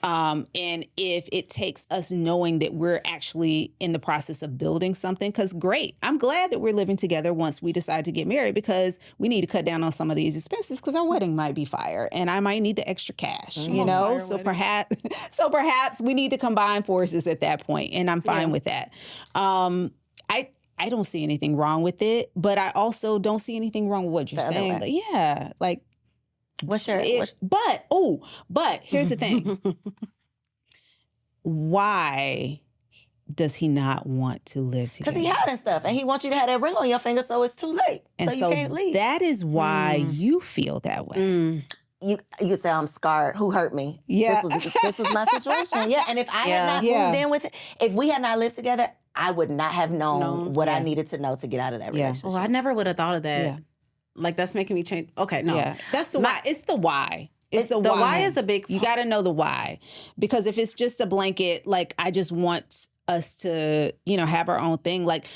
And if it takes us knowing that we're actually in the process of building something, because great, I'm glad that we're living together once we decide to get married because we need to cut down on some of these expenses because our wedding might be fire and I might need the extra cash, you know? So perhaps we need to combine forces at that point, and I'm fine with that. I don't see anything wrong with it, but I also don't see anything wrong with what you're saying. Like, But here's the thing. Why does he not want to live together? Because he hiding stuff, and he wants you to have that ring on your finger, so it's too late. And so you can't leave. That is why you feel that way. You say I'm scarred. Who hurt me? Yeah. This was my situation. Yeah. And if I had not moved in with it, if we had not lived together, I would not have known what I needed to know to get out of that relationship. Well, I never would have thought of that. Yeah. Like, that's making me change. Okay, no. Yeah. That's the why. It's the why. It's the why. The why is a big... You got to know the why. Because if it's just a blanket, like, I just want us to, have our own thing, like,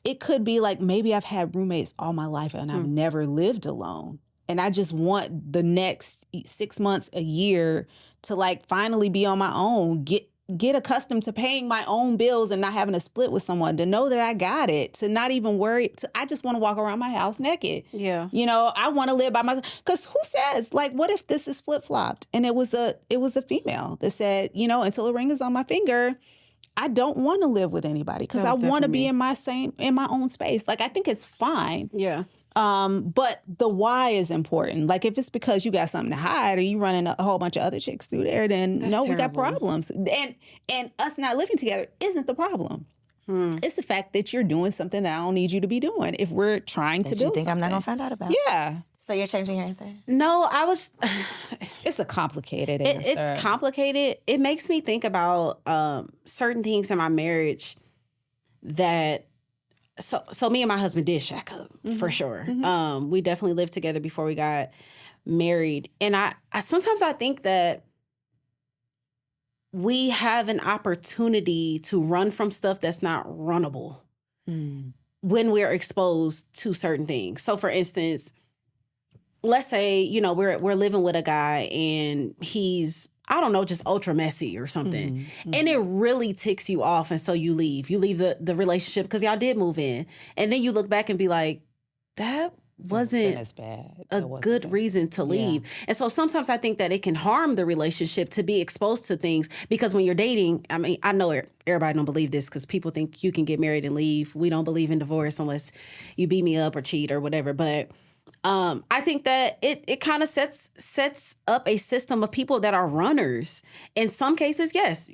it could be like, maybe I've had roommates all my life and I've never lived alone. And I just want the next 6 months, a year to, like, finally be on my own, get accustomed to paying my own bills and not having to split with someone, to know that I got it, to not even worry. I just want to walk around my house naked. Yeah. I want to live by myself. Because who says, like, what if this is flip-flopped? And it was a female that said, until the ring is on my finger, I don't want to live with anybody because I want to be in my own space. Like, I think it's fine. Yeah. But the why is important. Like, if it's because you got something to hide or you running a whole bunch of other chicks through there, then we got problems. And us not living together isn't the problem. It's the fact that you're doing something that I don't need you to be doing if we're trying to build you think something. I'm not going to find out about? Yeah. So you're changing your answer? No, I was... It's a complicated answer. It's complicated. It makes me think about certain things in my marriage that... So me and my husband did shack up, for sure. We definitely lived together before we got married. And I sometimes I think that we have an opportunity to run from stuff that's not runnable when we're exposed to certain things. So for instance, let's say, we're living with a guy and he's, I don't know, just ultra messy or something. And it really ticks you off. And so you leave. You leave the relationship because y'all did move in. And then you look back and be like, that wasn't as bad. a good reason to leave. And so sometimes I think that it can harm the relationship to be exposed to things because when you're dating, I mean, I know everybody don't believe this because people think you can get married and leave. We don't believe in divorce unless you beat me up or cheat or whatever. But I think that it kind of sets up a system of people that are runners. In some cases, yes,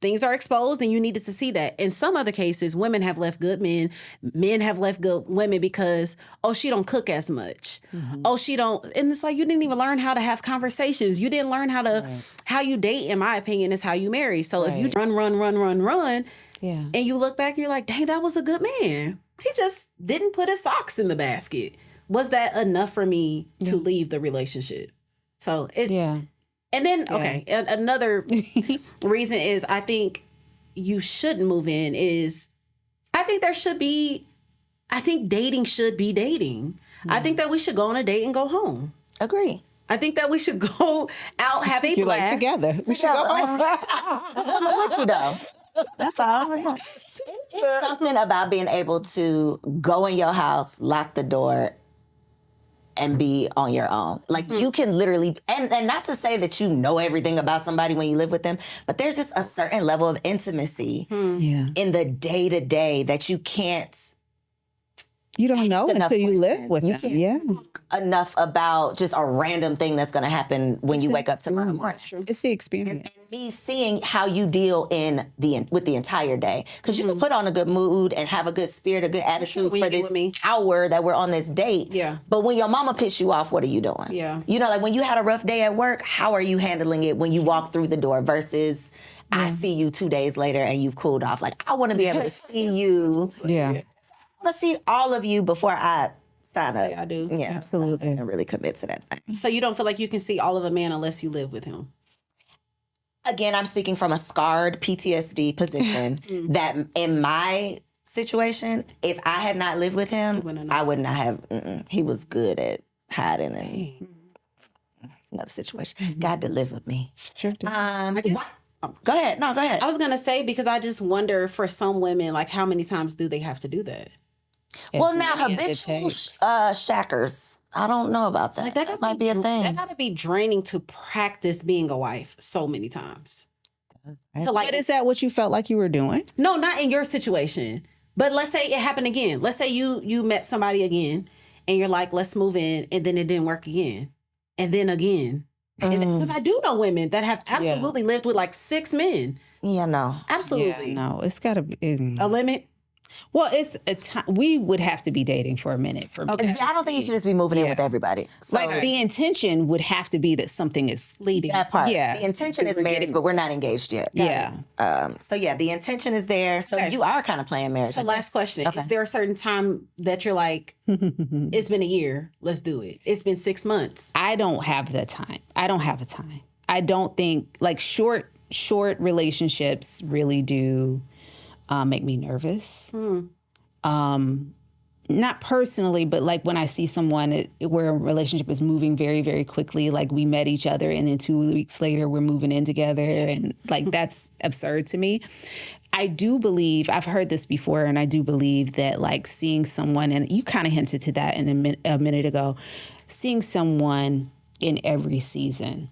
things are exposed and you needed to see that. In some other cases, women have left good men have left good women because, she don't cook as much. She don't, and it's like you didn't even learn how to have conversations. You didn't learn how you date, in my opinion, is how you marry. So if you run, and you look back and you're like, dang, that was a good man. He just didn't put his socks in the basket. Was that enough for me to leave the relationship? So it's and then another reason is I think you shouldn't move in is I think dating should be dating. I think that we should go on a date and go home. Agree. I think that we should go out, have a You're blast. like together. We should go home. I'm with you though. That's all. It's something about being able to go in your house, lock the door, and be on your own. Like you can literally, and not to say that you know everything about somebody when you live with them, but there's just a certain level of intimacy in the day-to-day that you can't. You don't know until you live with them. Yeah. Enough about just a random thing that's going to happen when you wake up tomorrow morning. It's the experience. And me seeing how you deal with the entire day. Because you can put on a good mood and have a good spirit, a good attitude for this hour that we're on this date. Yeah. But when your mama pissed you off, what are you doing? Yeah. You know, like when you had a rough day at work, how are you handling it when you walk through the door versus I see you 2 days later and you've cooled off? Like, I want to be able to see you. Yeah. I want to see all of you before I sign up. I do. Yeah. Absolutely. And really commit to that thing. So you don't feel like you can see all of a man unless you live with him? Again, I'm speaking from a scarred PTSD position that in my situation, if I had not lived with him, I would not have, he was good at hiding and another situation. God delivered me. Sure. Go ahead. No, go ahead. I was going to say, because I just wonder for some women, like how many times do they have to do that? Well, now habitual shackers. I don't know about that. Like that might be a thing. That got to be draining to practice being a wife so many times. But is that what you felt like you were doing? No, not in your situation. But let's say it happened again. Let's say you met somebody again and you're like, let's move in. And then it didn't work again. And then again. Because I do know women that have absolutely lived with like 6 men. Yeah, no. Absolutely. Yeah, no, it's got to be a limit. Well, it's a time. We would have to be dating for a minute. For me. Okay. I don't think you should just be moving in with everybody. So, like the intention would have to be that something is leading. That part. Yeah. The intention is marriage, but we're not engaged yet. Yeah. So yeah, the intention is there. So you are kind of playing marriage. So last question. Okay. Is there a certain time that you're like, it's been a year, let's do it. It's been 6 months. I don't have the time. I don't have a time. I don't think like short relationships really do make me nervous. Not personally, but like when I see someone where a relationship is moving very, very quickly, like we met each other and then 2 weeks later we're moving in together, and like that's absurd to me. I do believe, I've heard this before, and I do believe that like seeing someone, and you kind of hinted to that in a minute ago, seeing someone in every season.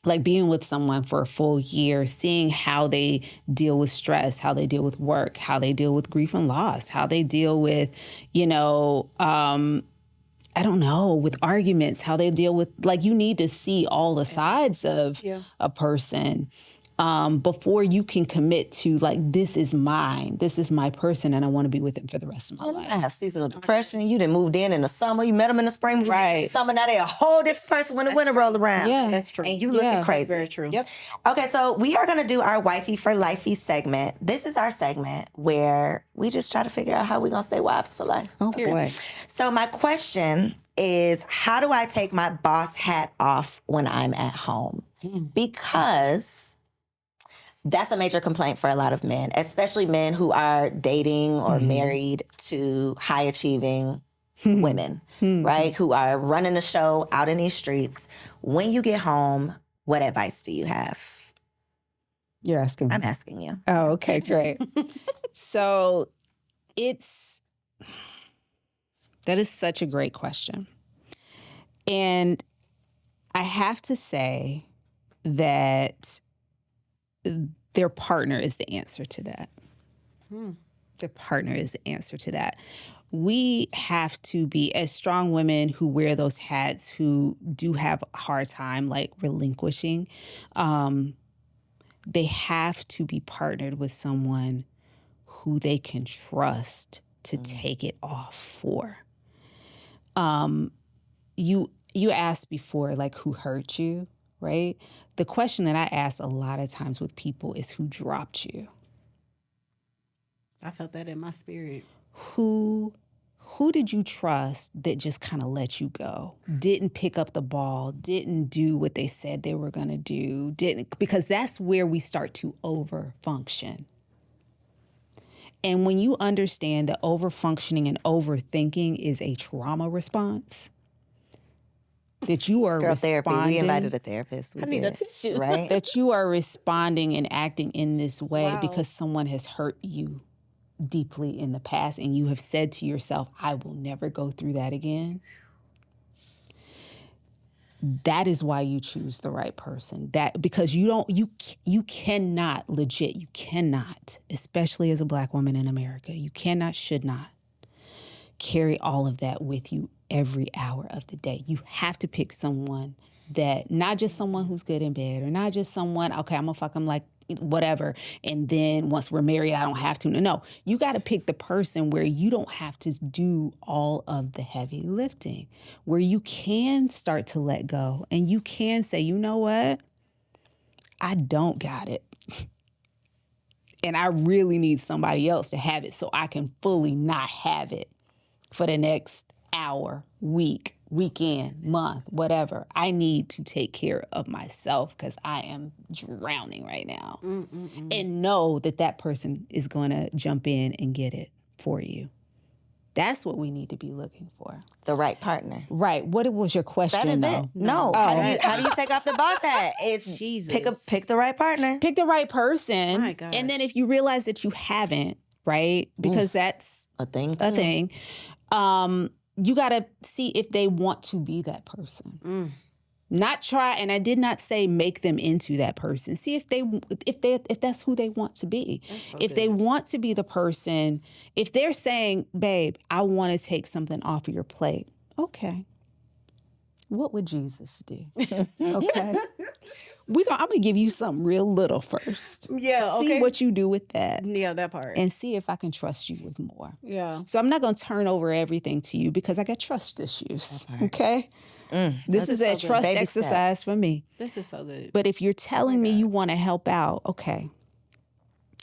Like being with someone for a full year, seeing how they deal with stress, how they deal with work, how they deal with grief and loss, how they deal with, I don't know, with arguments, how they deal with, like you need to see all the sides of a person before you can commit to like, this is mine, this is my person, and I want to be with him for the rest of my life. I have seasonal depression. You done moved in the summer. You met them in the spring. Right. Summer, now they're a whole different person when the winter rolled around. Yeah. That's true. And you looking crazy. That's very true. Yep. Okay, so we are going to do our Wifey for Lifey segment. This is our segment where we just try to figure out how we're going to stay wives for life. Oh, boy. So my question is, how do I take my boss hat off when I'm at home? Because that's a major complaint for a lot of men, especially men who are dating or married to high-achieving women, right? Who are running the show out in these streets. When you get home, what advice do you have? You're asking me. I'm asking you. Oh, okay, great. So that is such a great question. And I have to say that their partner is the answer to that. Their partner is the answer to that. We have to be, as strong women who wear those hats, who do have a hard time like relinquishing, they have to be partnered with someone who they can trust to take it off for. You asked before, like, who hurt you, right? The question that I ask a lot of times with people is, who dropped you? I felt that in my spirit. Who did you trust that just kind of let you go? Didn't pick up the ball, didn't do what they said they were going to do, because that's where we start to overfunction. And when you understand that overfunctioning and overthinking is a trauma response, that you are Girl responding. therapy. We invited a therapist. We I need a did. tissue. Right? That you are responding and acting in this way Wow. because someone has hurt you deeply in the past and you have said to yourself, I will never go through that again. That is why you choose the right person. That because you cannot, especially as a Black woman in America, you cannot, should not carry all of that with you every hour of the day. You have to pick someone that, not just someone who's good in bed, or not just someone, okay, I'm gonna fuck them like whatever, and then once we're married, I don't have to. No, you got to pick the person where you don't have to do all of the heavy lifting, where you can start to let go and you can say, you know what? I don't got it. And I really need somebody else to have it so I can fully not have it for the next hour, week, weekend, month, whatever. I need to take care of myself because I am drowning right now. And know that that person is going to jump in and get it for you. That's what we need to be looking for. The right partner. Right. What was your question? That is though? it. No. How do you take off the boss hat? It's Jesus. pick the right partner. Pick the right person. My gosh. And then if you realize that you haven't, right? Because that's A thing too. a thing. You got to see if they want to be that person. Not try, and I did not say make them into that person. See if that's who they want to be. If they want to be the person, if they're saying, babe, I want to take something off of your plate. Okay. What would Jesus do? Okay. I'm going to give you something real little first. Yeah, okay. See what you do with that. Yeah, that part. And see if I can trust you with more. Yeah. So I'm not going to turn over everything to you because I got trust issues. Okay? This is a trust Baby exercise steps. for me. This is so good. But if you're telling me you want to help out, okay,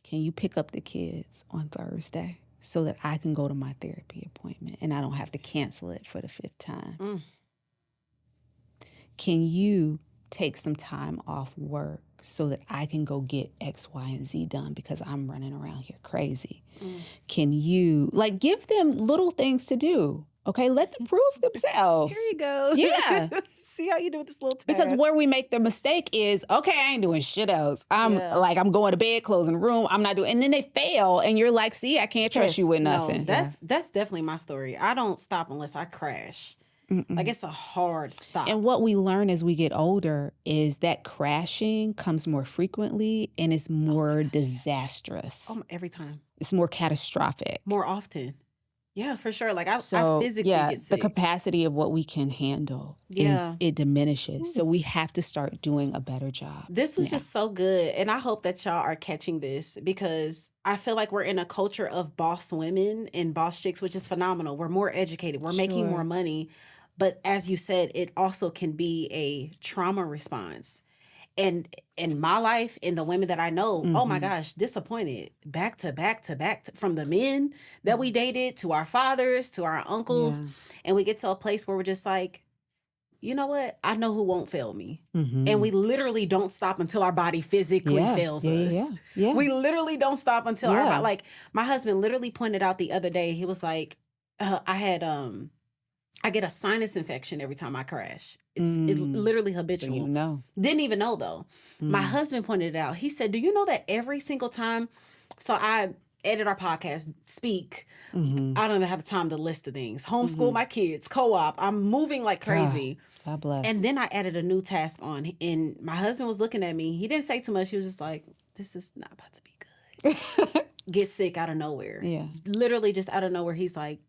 can you pick up the kids on Thursday so that I can go to my therapy appointment and I don't have to cancel it for the 5th time? Can you take some time off work so that I can go get X, Y, and Z done because I'm running around here crazy? Can you, give them little things to do? Okay, let them prove themselves. Here you go. Yeah. See how you do with this little task. Because where we make the mistake is, okay, I ain't doing shit else. I'm going to bed, closing the room. I'm not doing, and then they fail, and you're like, see, I can't trust you with nothing. No, that's definitely my story. I don't stop unless I crash. Like it's a hard stop. And what we learn as we get older is that crashing comes more frequently and it's more disastrous. Every time. It's more catastrophic. More often. Yeah, for sure. Like I physically get sick. The capacity of what we can handle it diminishes. So we have to start doing a better job. This was just so good. And I hope that y'all are catching this because I feel like we're in a culture of boss women and boss chicks, which is phenomenal. We're more educated. We're making more money. But as you said, it also can be a trauma response. And in my life, in the women that I know, oh my gosh, disappointed back to back to back from the men that we dated to our fathers, to our uncles. Yeah. And we get to a place where we're just like, you know what? I know who won't fail me. And we literally don't stop until our body physically fails us. Yeah. We literally don't stop until our body. Like my husband literally pointed out the other day, he was like, I get a sinus infection every time I crash. It's literally habitual. So you know. Didn't even know though. My husband pointed it out. He said, do you know that every single time, so I edit our podcast, speak, I don't even have the time to list the things. Homeschool my kids, co-op, I'm moving like crazy. God bless. And then I added a new task on and my husband was looking at me. He didn't say too much. He was just like, this is not about to be good. Get sick out of nowhere. Yeah. Literally just out of nowhere. He's like,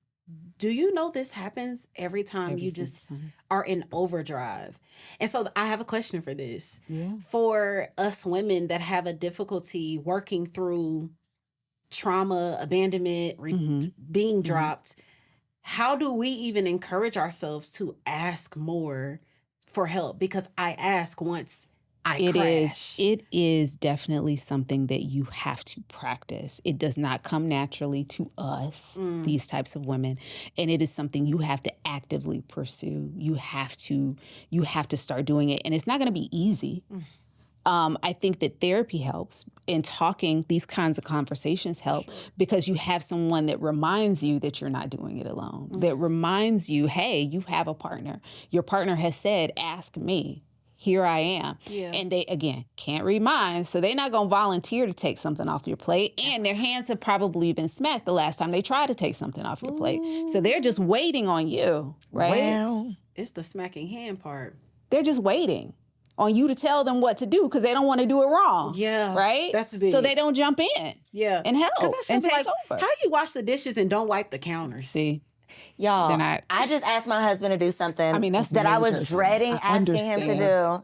do you know this happens every time you just are in overdrive? And so I have a question for this. Yeah. For us women that have a difficulty working through trauma, abandonment, being dropped, how do we even encourage ourselves to ask more for help? Because I ask once I crash. It is definitely something that you have to practice. It does not come naturally to us, these types of women. And it is something you have to actively pursue. You have to start doing it. And it's not going to be easy. I think that therapy helps, and talking, these kinds of conversations help because you have someone that reminds you that you're not doing it alone, that reminds you, hey, you have a partner. Your partner has said, ask me. Here I am. Yeah. And they, again, can't read minds, so they're not going to volunteer to take something off your plate. And their hands have probably been smacked the last time they tried to take something off your plate. So they're just waiting on you, right? Well, It's the smacking hand part. They're just waiting on you to tell them what to do because they don't want to do it wrong. Yeah. Right? That's big. So they don't jump in Yeah. and help and take over. How you wash the dishes and don't wipe the counters? See? y'all, Then I just asked my husband to do something I mean, that's that I was major. dreading I asking him to understand. do.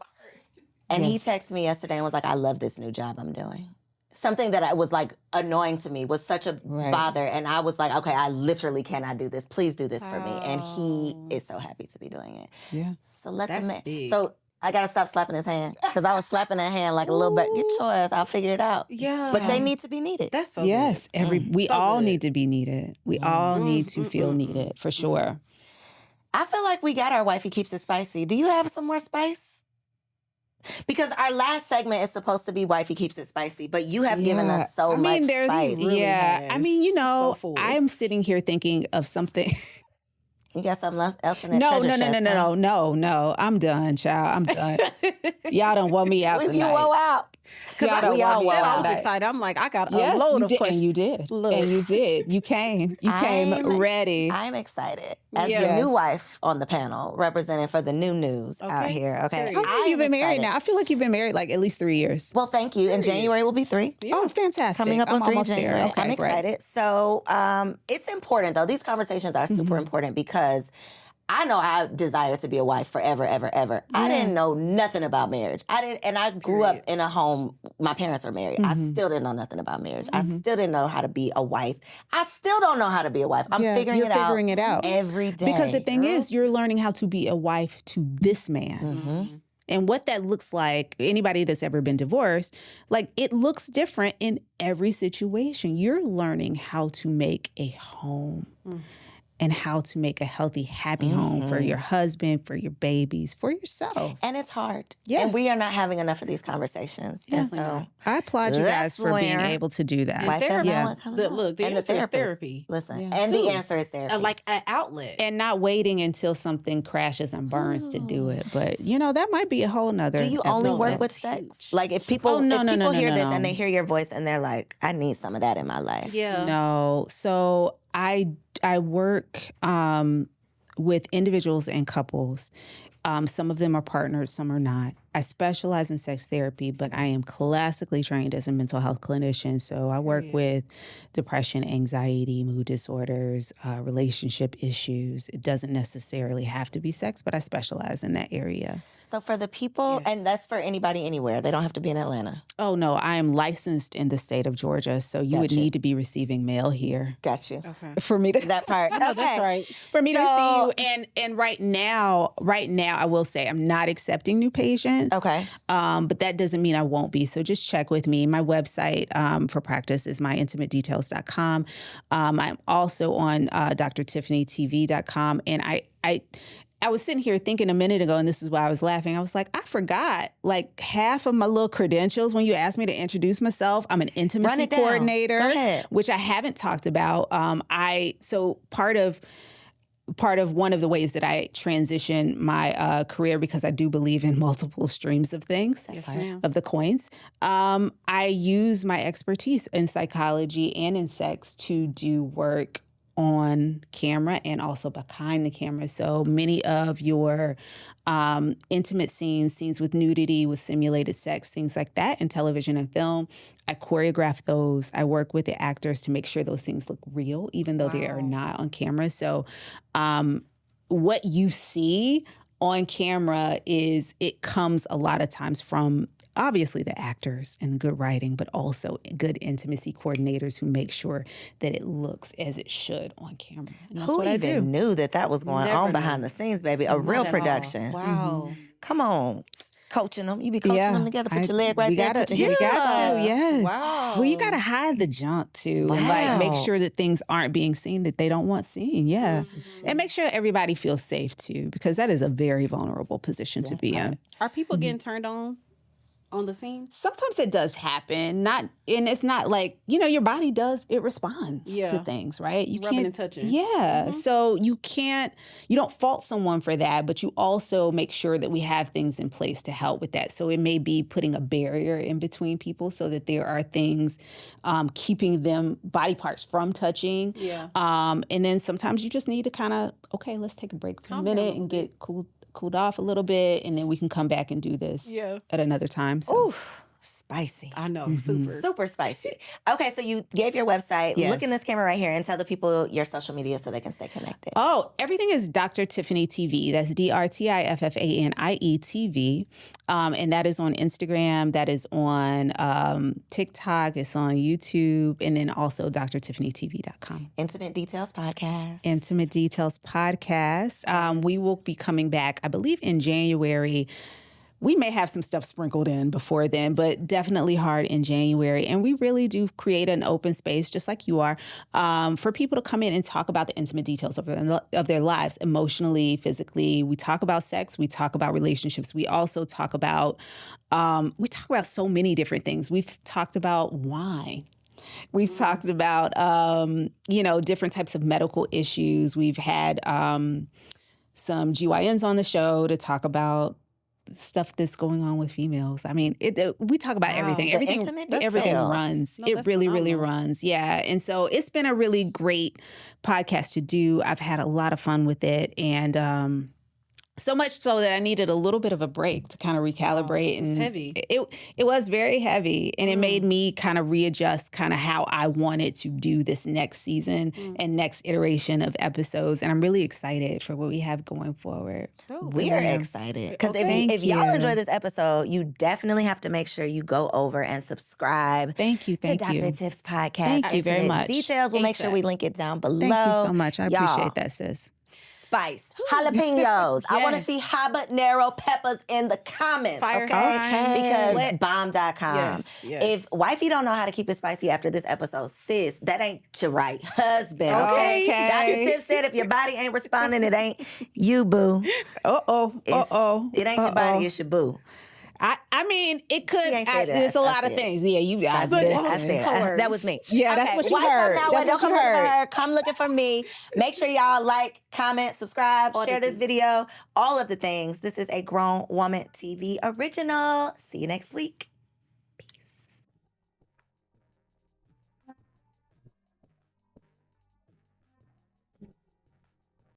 And he Yes. texted me yesterday and was like, I love this new job I'm doing. Something that was like annoying to me, was such a bother. And I was like, okay, I literally cannot do this. Please do this for me. And he is so happy to be doing it. Yeah. So let That's the man. big. So I gotta stop slapping his hand because I was slapping that hand like a little bit. Get your ass, I'll figure it out. Yeah. But they need to be needed. That's so Yes. We So all good. need to be needed. We all need to feel needed, for sure. I feel like we got our wifey keeps it spicy. Do you have some more spice? Because our last segment is supposed to be wifey keeps it spicy, but you have given us so much spice. really Yeah. I has. mean, you know, So full. I'm sitting here thinking of something. You got something else in that No, treasure chest, huh? no. I'm done, child. I'm done. Y'all done wore me out You tonight. wore out. Y'all I done said wore I me was out. excited. I'm like, I got a Yes, load you of did, questions. and you did. Look. And you did. You came. You came I'm- ready. I'm excited as the Yes. new wife on the panel, representing for the new news out Okay. here. Okay, Period. How long have you I'm been married excited. now? I feel like you've been married like at least 3 years. Well, thank you. In January will be 3. Oh, fantastic. Coming up I'm on 3 almost January. there. Okay, I'm great. excited. So it's important, though. These conversations are super important because I know I desire to be a wife forever, ever, ever. I didn't know nothing about marriage. I grew up in a home, my parents were married. I still didn't know nothing about marriage. I still didn't know how to be a wife. I still don't know how to be a wife. I'm figuring you're figuring it out every day. Because the thing is, you're learning how to be a wife to this man. And what that looks like, anybody that's ever been divorced, like it looks different in every situation. You're learning how to make a home. And how to make a healthy, happy home for your husband, for your babies, for yourself. And it's hard. Yeah. And we are not having enough of these conversations. And so I applaud you That's guys for being where able to do that. wife therapy. that coming up. Look, the and answer is therapist. therapy. Listen, Yeah. and Too. the answer is therapy. Like an outlet. And not waiting until something crashes and burns to do it. But, you know, that might be a whole nother Do you only episode. work with sex? Like if people, no, if no, people no, hear no, this no. and they hear your voice and they're like, I need some of that in my life. Yeah. No. So I work with individuals and couples. Some of them are partnered, some are not. I specialize in sex therapy, but I am classically trained as a mental health clinician. So I work with depression, anxiety, mood disorders, relationship issues. It doesn't necessarily have to be sex, but I specialize in that area. So for the people, and that's for anybody anywhere. They don't have to be in Atlanta. Oh, no, I am licensed in the state of Georgia, so you would Gotcha. need to be receiving mail here Got you. Okay. for me to That part. Okay. That's right. for me to see So- you. And right now, I will say I'm not accepting new patients. Okay. But that doesn't mean I won't be. So just check with me. My website for practice is myintimatedetails.com. I'm also on drtiffanytv.com. And I was sitting here thinking a minute ago, and this is why I was laughing. I was like, I forgot like half of my little credentials when you asked me to introduce myself. I'm an Run intimacy it down. coordinator, Go ahead. which I haven't talked about. So part of one of the ways that I transition my career, because I do believe in multiple streams of things, Yes, ma'am. of the coins, I use my expertise in psychology and in sex to do work on camera and also behind the camera. So many of your intimate scenes with nudity, with simulated sex, things like that in television and film, I choreograph those. I work with the actors to make sure those things look real, even though they are not on camera. So what you see on camera it comes a lot of times from obviously the actors and good writing, but also good intimacy coordinators who make sure that it looks as it should on camera. And that's Who what I do. even knew that was going Never on knew. behind the scenes, baby? A real Not at all. production. Wow. Come on. Coaching them. You be coaching them together. Put your leg right we there. Gotta, Put your we hips got up. to, yes. Wow. Well, you got to hide the junk too. And like make Wow. sure that things aren't being seen that they don't want seen. Yeah. And make sure everybody feels safe too, because that is a very vulnerable position to be in. Are people getting turned on on the scene? Sometimes it does happen. And it's not like, your body it responds to things, right? You Rubbing can't, and touching. Yeah. So you don't fault someone for that, but you also make sure that we have things in place to help with that. So it may be putting a barrier in between people so that there are things keeping them body parts from touching. Yeah. And then sometimes you just need to kind of, okay, let's take a break for a minute and get cooled off a little bit, and then we can come back and do this at another time. So. Oof, spicy. I know, Super spicy. Okay, so you gave your website. Yes. Look in this camera right here and tell the people your social media so they can stay connected. Oh, everything is Dr. Tiffany TV. That's DrTiffanie TV. And that is on Instagram. That is on TikTok. It's on YouTube. And then also drtiffanytv.com. Intimate Details Podcast. Intimate Details Podcast. We will be coming back, I believe, in January. We may have some stuff sprinkled in before then, but definitely hard in January. And we really do create an open space, just like you are, for people to come in and talk about the intimate details of their lives, emotionally, physically. We talk about sex. We talk about relationships. We also talk about so many different things. We've talked about wine. We've talked about, different types of medical issues. We've had some GYNs on the show to talk about stuff that's going on with females. I mean, we talk about everything. Everything runs. No, it really, really phenomenal. runs. Yeah. And so it's been a really great podcast to do. I've had a lot of fun with it. And so much so that I needed a little bit of a break to kind of recalibrate. It was heavy. It was very heavy. And it made me kind of readjust kind of how I wanted to do this next season and next iteration of episodes. And I'm really excited for what we have going forward. We're excited. Because if y'all enjoy this episode, you definitely have to make sure you go over and subscribe Thank you. to Dr. Tiff's podcast. Thank you very Intimate much. Details. We'll make sure we link it down below. Thank you so much. I Y'all, appreciate that, sis. Spice, jalapenos. I want to Yes. see habanero peppers in the comments, Fire okay? signs. Because Lit. bomb.com. Yes. If wifey don't know how to keep it spicy after this episode, sis, that ain't your right husband, okay? Okay. Dr. Tiff said if your body ain't responding, it ain't you, boo. It ain't your body, it's your boo. I mean, it could. She ain't say that. There's a lot I of said things. Yeah, you guys. I said, that was me. Yeah, that's what you wife heard. Up now, That's don't what you come looking for heard. her. Come looking for me. Make sure y'all like, comment, subscribe, share this video, all of the things. This is a Grown Woman TV original. See you next week.